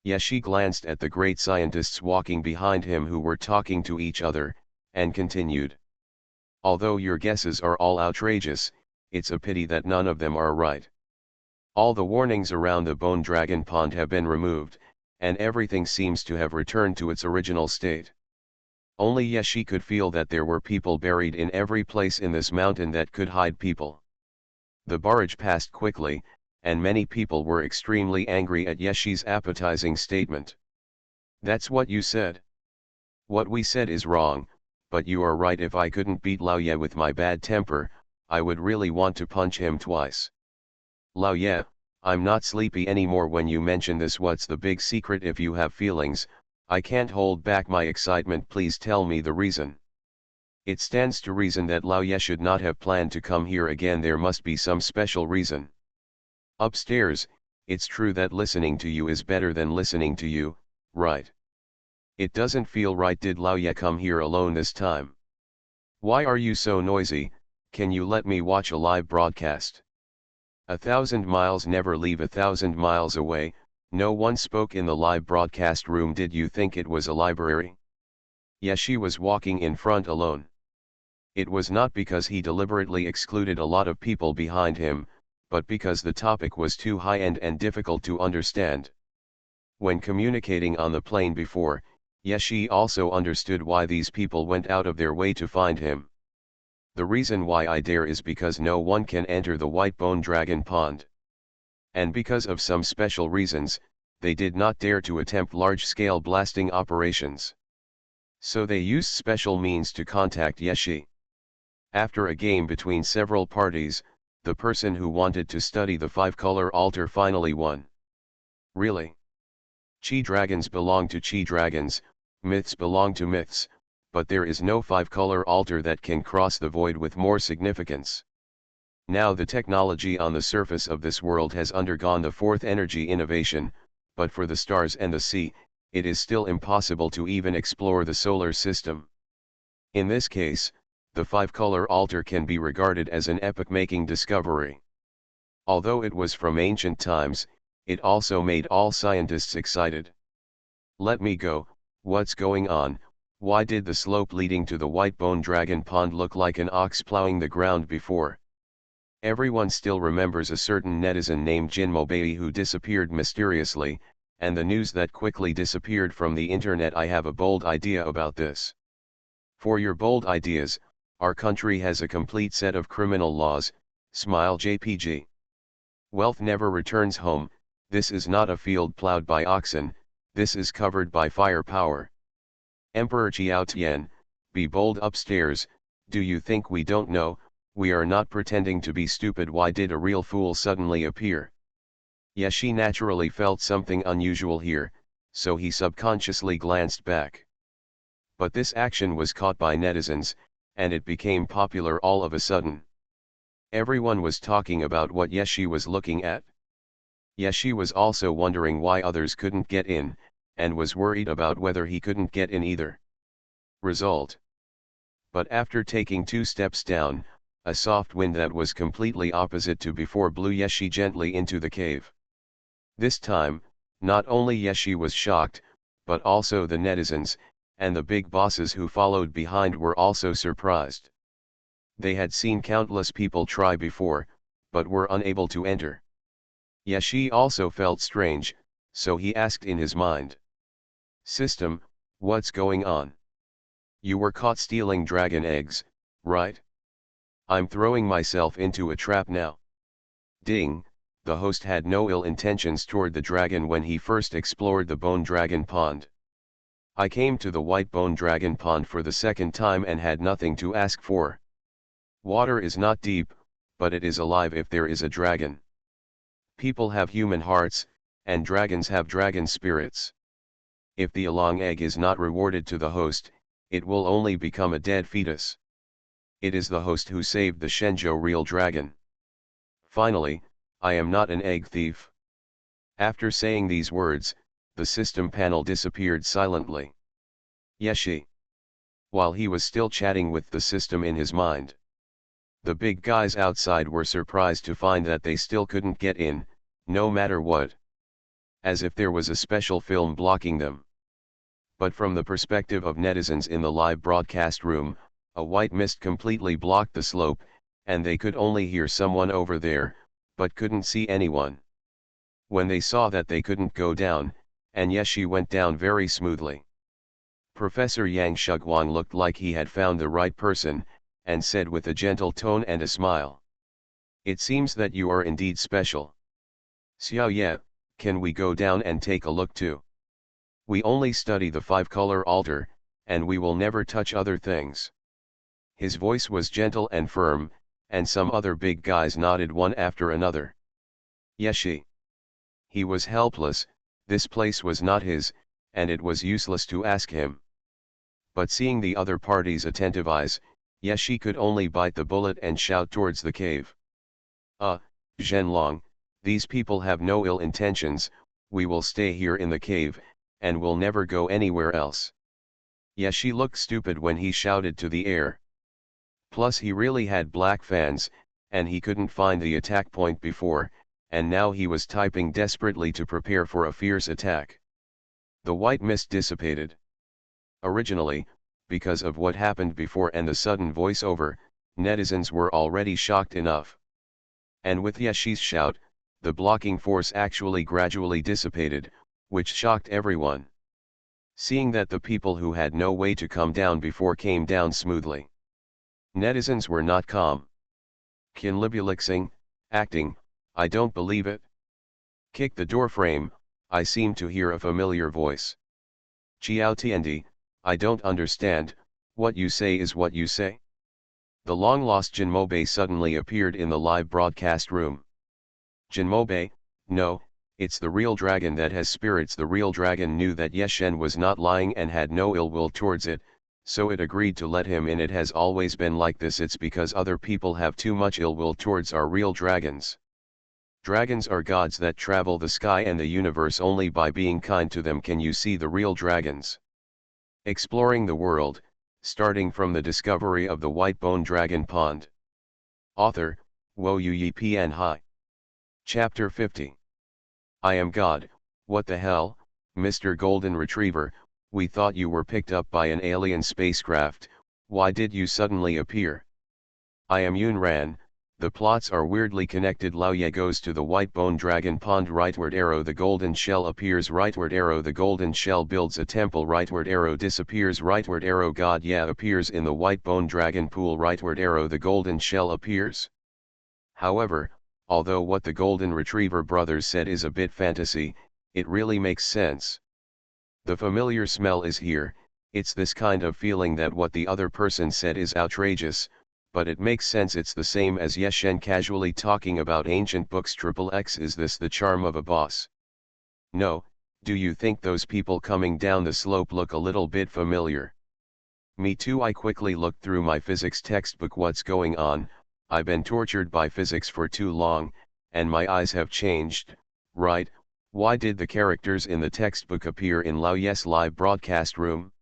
Yeshi glanced at the great scientists walking behind him who were talking to each other, and continued. Although your guesses are all outrageous, it's a pity that none of them are right. All the warnings around the Bone Dragon Pond have been removed, and everything seems to have returned to its original state. Only Yeshi could feel that there were people buried in every place in this mountain that could hide people. The barrage passed quickly, and many people were extremely angry at Yeshi's appetizing statement. That's what you said. What we said is wrong, but you are right. If I couldn't beat Lao Ye with my bad temper, I would really want to punch him twice. Lao Ye, I'm not sleepy anymore when you mention this. What's the big secret? If you have feelings, I can't hold back my excitement. Please tell me the reason. It stands to reason that Lao Ye should not have planned to come here again. There must be some special reason. Upstairs, it's true that listening to you is better than listening to you, right? It doesn't feel right. Did Lao Ye come here alone this time? Why are you so noisy? Can you let me watch a live broadcast? 1,000 miles never leave 1,000 miles away. No one spoke in the live broadcast room. Did you think it was a library? Yeshi was walking in front alone. It was not because he deliberately excluded a lot of people behind him, but because the topic was too high-end and difficult to understand. When communicating on the plane before, Yeshi also understood why these people went out of their way to find him. The reason why I dare is because no one can enter the White Bone Dragon Pond. And because of some special reasons, they did not dare to attempt large-scale blasting operations. So they used special means to contact Yeshi. After a game between several parties, the person who wanted to study the five-color altar finally won. Really? Chi dragons belong to Chi dragons, myths belong to myths, but there is no five-color altar that can cross the void with more significance. Now the technology on the surface of this world has undergone the fourth energy innovation, but for the stars and the sea, it is still impossible to even explore the solar system. In this case, the five-color altar can be regarded as an epoch-making discovery. Although it was from ancient times, it also made all scientists excited. Let me go, what's going on? Why did the slope leading to the White Bone Dragon Pond look like an ox plowing the ground before? Everyone still remembers a certain netizen named Jin Mobei who disappeared mysteriously, and the news that quickly disappeared from the internet. I have a bold idea about this. For your bold ideas, our country has a complete set of criminal laws. Smile JPG. Wealth never returns home. This is not a field plowed by oxen, this is covered by firepower. Emperor Qiao Tian, be bold upstairs. Do you think we don't know? We are not pretending to be stupid. Why did a real fool suddenly appear? Yeshi naturally felt something unusual here, so he subconsciously glanced back. But this action was caught by netizens, and it became popular all of a sudden. Everyone was talking about what Yeshi was looking at. Yeshi was also wondering why others couldn't get in, and was worried about whether he couldn't get in either. Result. But after taking 2 steps down, a soft wind that was completely opposite to before blew Yeshi gently into the cave. This time, not only Yeshi was shocked, but also the netizens, and the big bosses who followed behind were also surprised. They had seen countless people try before, but were unable to enter. Yeshi also felt strange, so he asked in his mind. System, what's going on? You were caught stealing dragon eggs, right? I'm throwing myself into a trap now. Ding, the host had no ill intentions toward the dragon when he first explored the Bone Dragon Pond. I came to the White Bone Dragon Pond for the second time and had nothing to ask for. Water is not deep, but it is alive if there is a dragon. People have human hearts, and dragons have dragon spirits. If the along egg is not rewarded to the host, it will only become a dead fetus. It is the host who saved the Shenzhou real dragon. Finally, I am not an egg thief. After saying these words, the system panel disappeared silently. Yeshi. While he was still chatting with the system in his mind, the big guys outside were surprised to find that they still couldn't get in, no matter what. As if there was a special film blocking them. But from the perspective of netizens in the live broadcast room, a white mist completely blocked the slope, and they could only hear someone over there, but couldn't see anyone. When they saw that they couldn't go down, and Yeshi went down very smoothly. Professor Yang Xuanhuan looked like he had found the right person, and said with a gentle tone and a smile. It seems that you are indeed special. Xiao Ye, can we go down and take a look too? We only study the five-color altar, and we will never touch other things. His voice was gentle and firm, and some other big guys nodded one after another. Yeshi. He was helpless, this place was not his, and it was useless to ask him. But seeing the other party's attentive eyes, Yeshi could only bite the bullet and shout towards the cave. Zhenlong, These people have no ill intentions, we will stay here in the cave, and will never go anywhere else. Yeah, she looked stupid when he shouted to the air. Plus he really had black fans, and he couldn't find the attack point before, and now he was typing desperately to prepare for a fierce attack. The white mist dissipated. Originally, because of what happened before and the sudden voiceover, netizens were already shocked enough. And with Yeshi's shout, the blocking force actually gradually dissipated, which shocked everyone. Seeing that the people who had no way to come down before came down smoothly. Netizens were not calm. Kinlibulixing, acting, I don't believe it. Kick the doorframe, I seem to hear a familiar voice. Chiao Tiendi, I don't understand, what you say is what you say? The long-lost Jinmobei suddenly appeared in the live broadcast room. Jinmobei, no, it's the real dragon that has spirits. The real dragon knew that Yeshen was not lying and had no ill will towards it, so it agreed to let him in. It has always been like this. It's because other people have too much ill will towards our real dragons. Dragons are gods that travel the sky and the universe. Only by being kind to them can you see the real dragons. Exploring the world, starting from the discovery of the white bone dragon pond. Author, Wo Yi Pian Hai. Chapter 50. I am God, what the hell, Mr. Golden Retriever, we thought you were picked up by an alien spacecraft, why did you suddenly appear? I am Yun Ran, the plots are weirdly connected. Lao Ye goes to the white bone dragon pond. Rightward arrow, the golden shell appears. Rightward arrow, the golden shell builds a temple. Rightward arrow disappears. Rightward arrow, God Ye appears in the white bone dragon pool. Rightward arrow, the golden shell appears. However, although what the Golden Retriever brothers said is a bit fantasy, it really makes sense. The familiar smell is here. It's this kind of feeling that what the other person said is outrageous, but it makes sense. It's the same as Yeshen casually talking about ancient books. XXX, is this the charm of a boss? No, do you think those people coming down the slope look a little bit familiar? Me too. I quickly looked through my physics textbook. What's going on? I've been tortured by physics for too long, and my eyes have changed, right? Why did the characters in the textbook appear in Lao Ye's live broadcast room?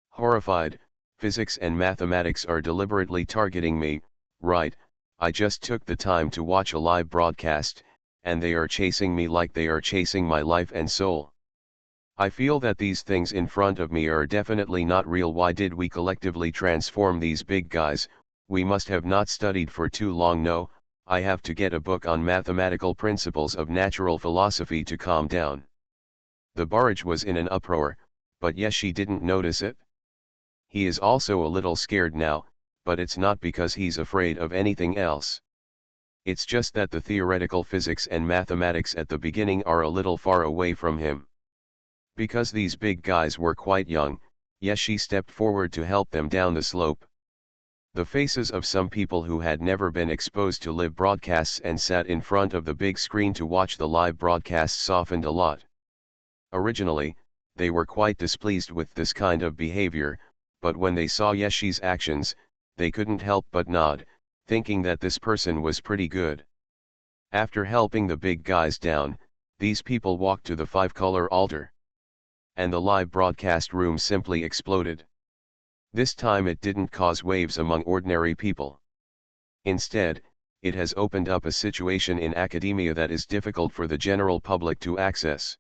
Horrified, physics and mathematics are deliberately targeting me, right? I just took the time to watch a live broadcast, and they are chasing me like they are chasing my life and soul. I feel that these things in front of me are definitely not real. Why did we collectively transform these big guys? We must have not studied for too long. No, I have to get a book on mathematical principles of natural philosophy to calm down. The barrage was in an uproar, but Yeshi didn't notice it. He is also a little scared now, but it's not because he's afraid of anything else. It's just that the theoretical physics and mathematics at the beginning are a little far away from him. Because these big guys were quite young, Yeshi stepped forward to help them down the slope. The faces of some people who had never been exposed to live broadcasts and sat in front of the big screen to watch the live broadcast softened a lot. Originally, they were quite displeased with this kind of behavior, but when they saw Yeshi's actions, they couldn't help but nod, thinking that this person was pretty good. After helping the big guys down, these people walked to the 5-color altar. And the live broadcast room simply exploded. This time it didn't cause waves among ordinary people. Instead, it has opened up a situation in academia that is difficult for the general public to access.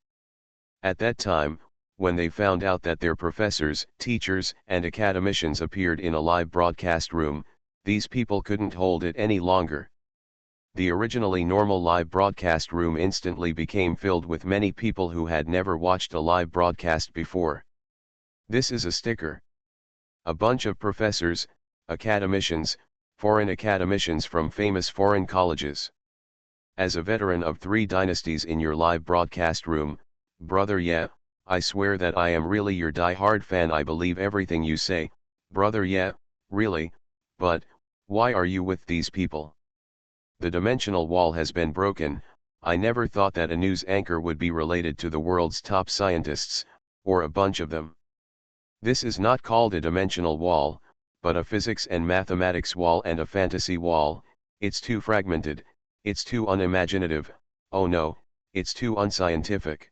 At that time, when they found out that their professors, teachers, and academicians appeared in a live broadcast room, these people couldn't hold it any longer. The originally normal live broadcast room instantly became filled with many people who had never watched a live broadcast before. This is a sticker. A bunch of professors, academicians, foreign academicians from famous foreign colleges. As a veteran of 3 dynasties in your live broadcast room, brother, yeah, I swear that I am really your die-hard fan. I believe everything you say, brother, yeah, really, but, why are you with these people? The dimensional wall has been broken. I never thought that a news anchor would be related to the world's top scientists, or a bunch of them. This is not called a dimensional wall, but a physics and mathematics wall and a fantasy wall. It's too fragmented, it's too unimaginative, Oh no, it's too unscientific.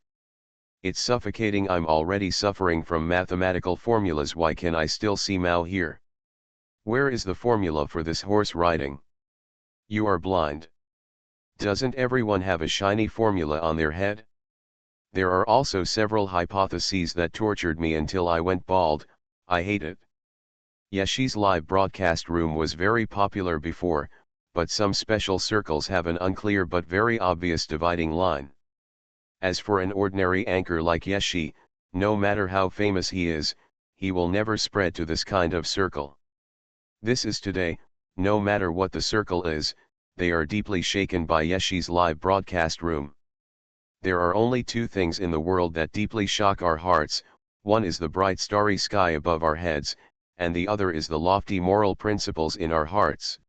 It's suffocating. I'm already suffering from mathematical formulas. Why can I still see Mao here? Where is the formula for this horse riding? You are blind. Doesn't everyone have a shiny formula on their head? There are also several hypotheses that tortured me until I went bald. I hate it. Yeshi's live broadcast room was very popular before, but some special circles have an unclear but very obvious dividing line. As for an ordinary anchor like Yeshi, no matter how famous he is, he will never spread to this kind of circle. This is today, no matter what the circle is, they are deeply shaken by Yeshi's live broadcast room. There are only two things in the world that deeply shock our hearts. One is the bright starry sky above our heads, and the other is the lofty moral principles in our hearts.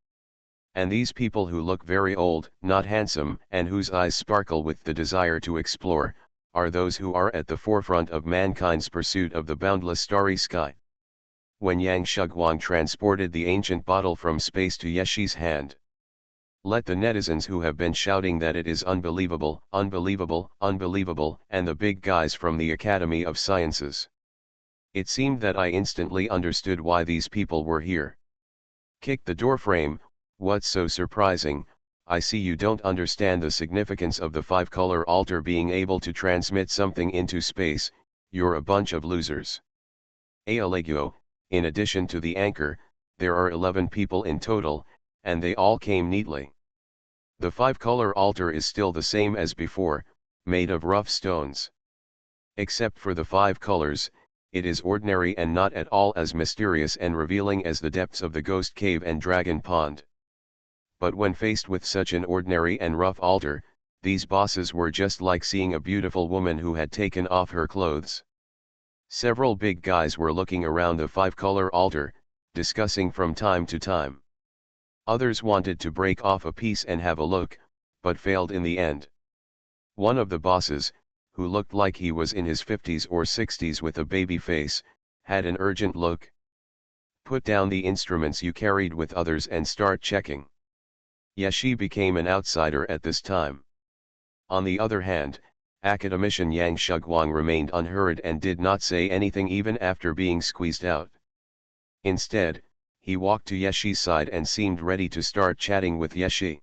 And these people who look very old, not handsome, and whose eyes sparkle with the desire to explore, are those who are at the forefront of mankind's pursuit of the boundless starry sky. When Yang Xuanhuan transported the ancient bottle from space to Yeshi's hand, let the netizens who have been shouting that it is unbelievable, unbelievable, unbelievable, and the big guys from the Academy of Sciences. It seemed that I instantly understood why these people were here. Kick the doorframe. What's so surprising? I see you don't understand the significance of the five-color altar being able to transmit something into space. You're a bunch of losers. Alegio, in addition to the anchor, there are 11 people in total, and they all came neatly. The five-color altar is still the same as before, made of rough stones. Except for the 5 colors, it is ordinary and not at all as mysterious and revealing as the depths of the ghost cave and dragon pond. But when faced with such an ordinary and rough altar, these bosses were just like seeing a beautiful woman who had taken off her clothes. Several big guys were looking around the 5-color altar, discussing from time to time. Others wanted to break off a piece and have a look, but failed in the end. One of the bosses, who looked like he was in his 50s or 60s with a baby face, had an urgent look. Put down the instruments you carried with others and start checking. Yeshi became an outsider at this time. On the other hand, academician Yang Xuanhuan remained unhurried and did not say anything even after being squeezed out. Instead, he walked to Yeshi's side and seemed ready to start chatting with Yeshi.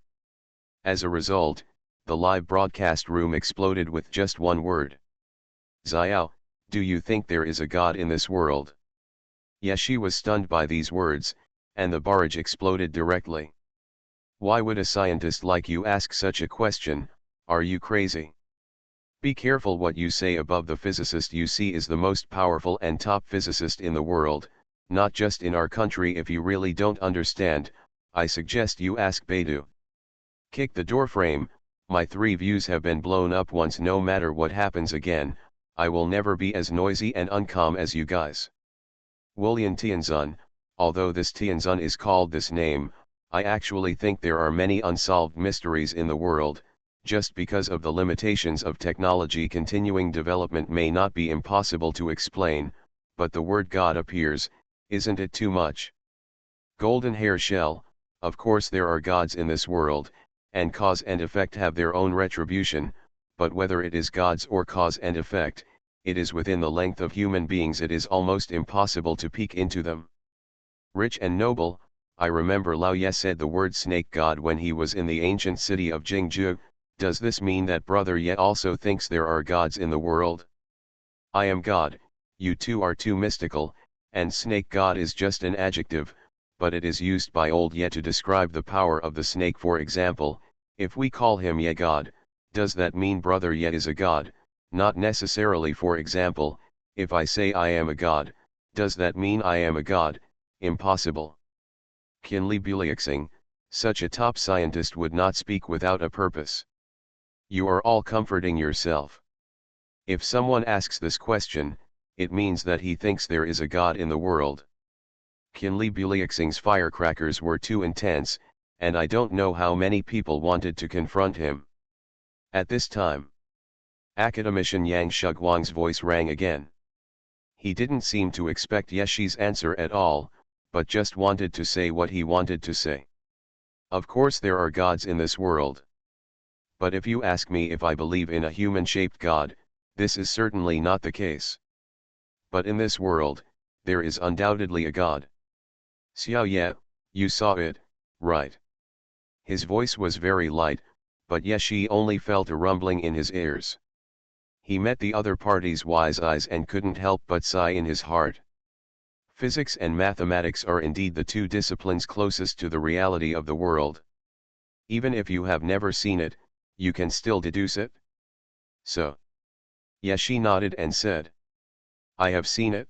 As a result, the live broadcast room exploded with just one word. Xiao, do you think there is a God in this world? Yeshi was stunned by these words, and the barrage exploded directly. Why would a scientist like you ask such a question? Are you crazy? Be careful what you say. Above the physicist you see is the most powerful and top physicist in the world, not just in our country. If you really don't understand, I suggest you ask Beidou. Kick the doorframe. My 3 views have been blown up once. No matter what happens again, I will never be as noisy and uncalm as you guys. Wulian Tianzun, although this Tianzun is called this name, I actually think there are many unsolved mysteries in the world. Just because of the limitations of technology, continuing development may not be impossible to explain, but the word God appears. Isn't it too much? Golden hair shell, of course there are gods in this world, and cause and effect have their own retribution, but whether it is gods or cause and effect, it is within the length of human beings. It is almost impossible to peek into them. Rich and noble, I remember Lao Ye said the word snake god when he was in the ancient city of Jingzhou. Does this mean that Brother Ye also thinks there are gods in the world? I am God, you two are too mystical, and snake god is just an adjective, but it is used by old Ye to describe the power of the snake. For example, if we call him Ye God, does that mean Brother Ye is a god? Not necessarily. For example, if I say I am a god, does that mean I am a god? Impossible. Qinli Buliaxing, such a top scientist would not speak without a purpose. You are all comforting yourself. If someone asks this question, it means that he thinks there is a God in the world. Qinli Buliaxing's firecrackers were too intense, and I don't know how many people wanted to confront him. At this time, academician Yang Xuanhuang's voice rang again. He didn't seem to expect Yeshi's answer at all, but just wanted to say what he wanted to say. Of course there are gods in this world. But if you ask me if I believe in a human-shaped God, this is certainly not the case. But in this world, there is undoubtedly a God. Xiao, you saw it, right? His voice was very light, but Ye only felt a rumbling in his ears. He met the other party's wise eyes and couldn't help but sigh in his heart. Physics and mathematics are indeed the two disciplines closest to the reality of the world. Even if you have never seen it, you can still deduce it? So. Ye nodded and said. I have seen it.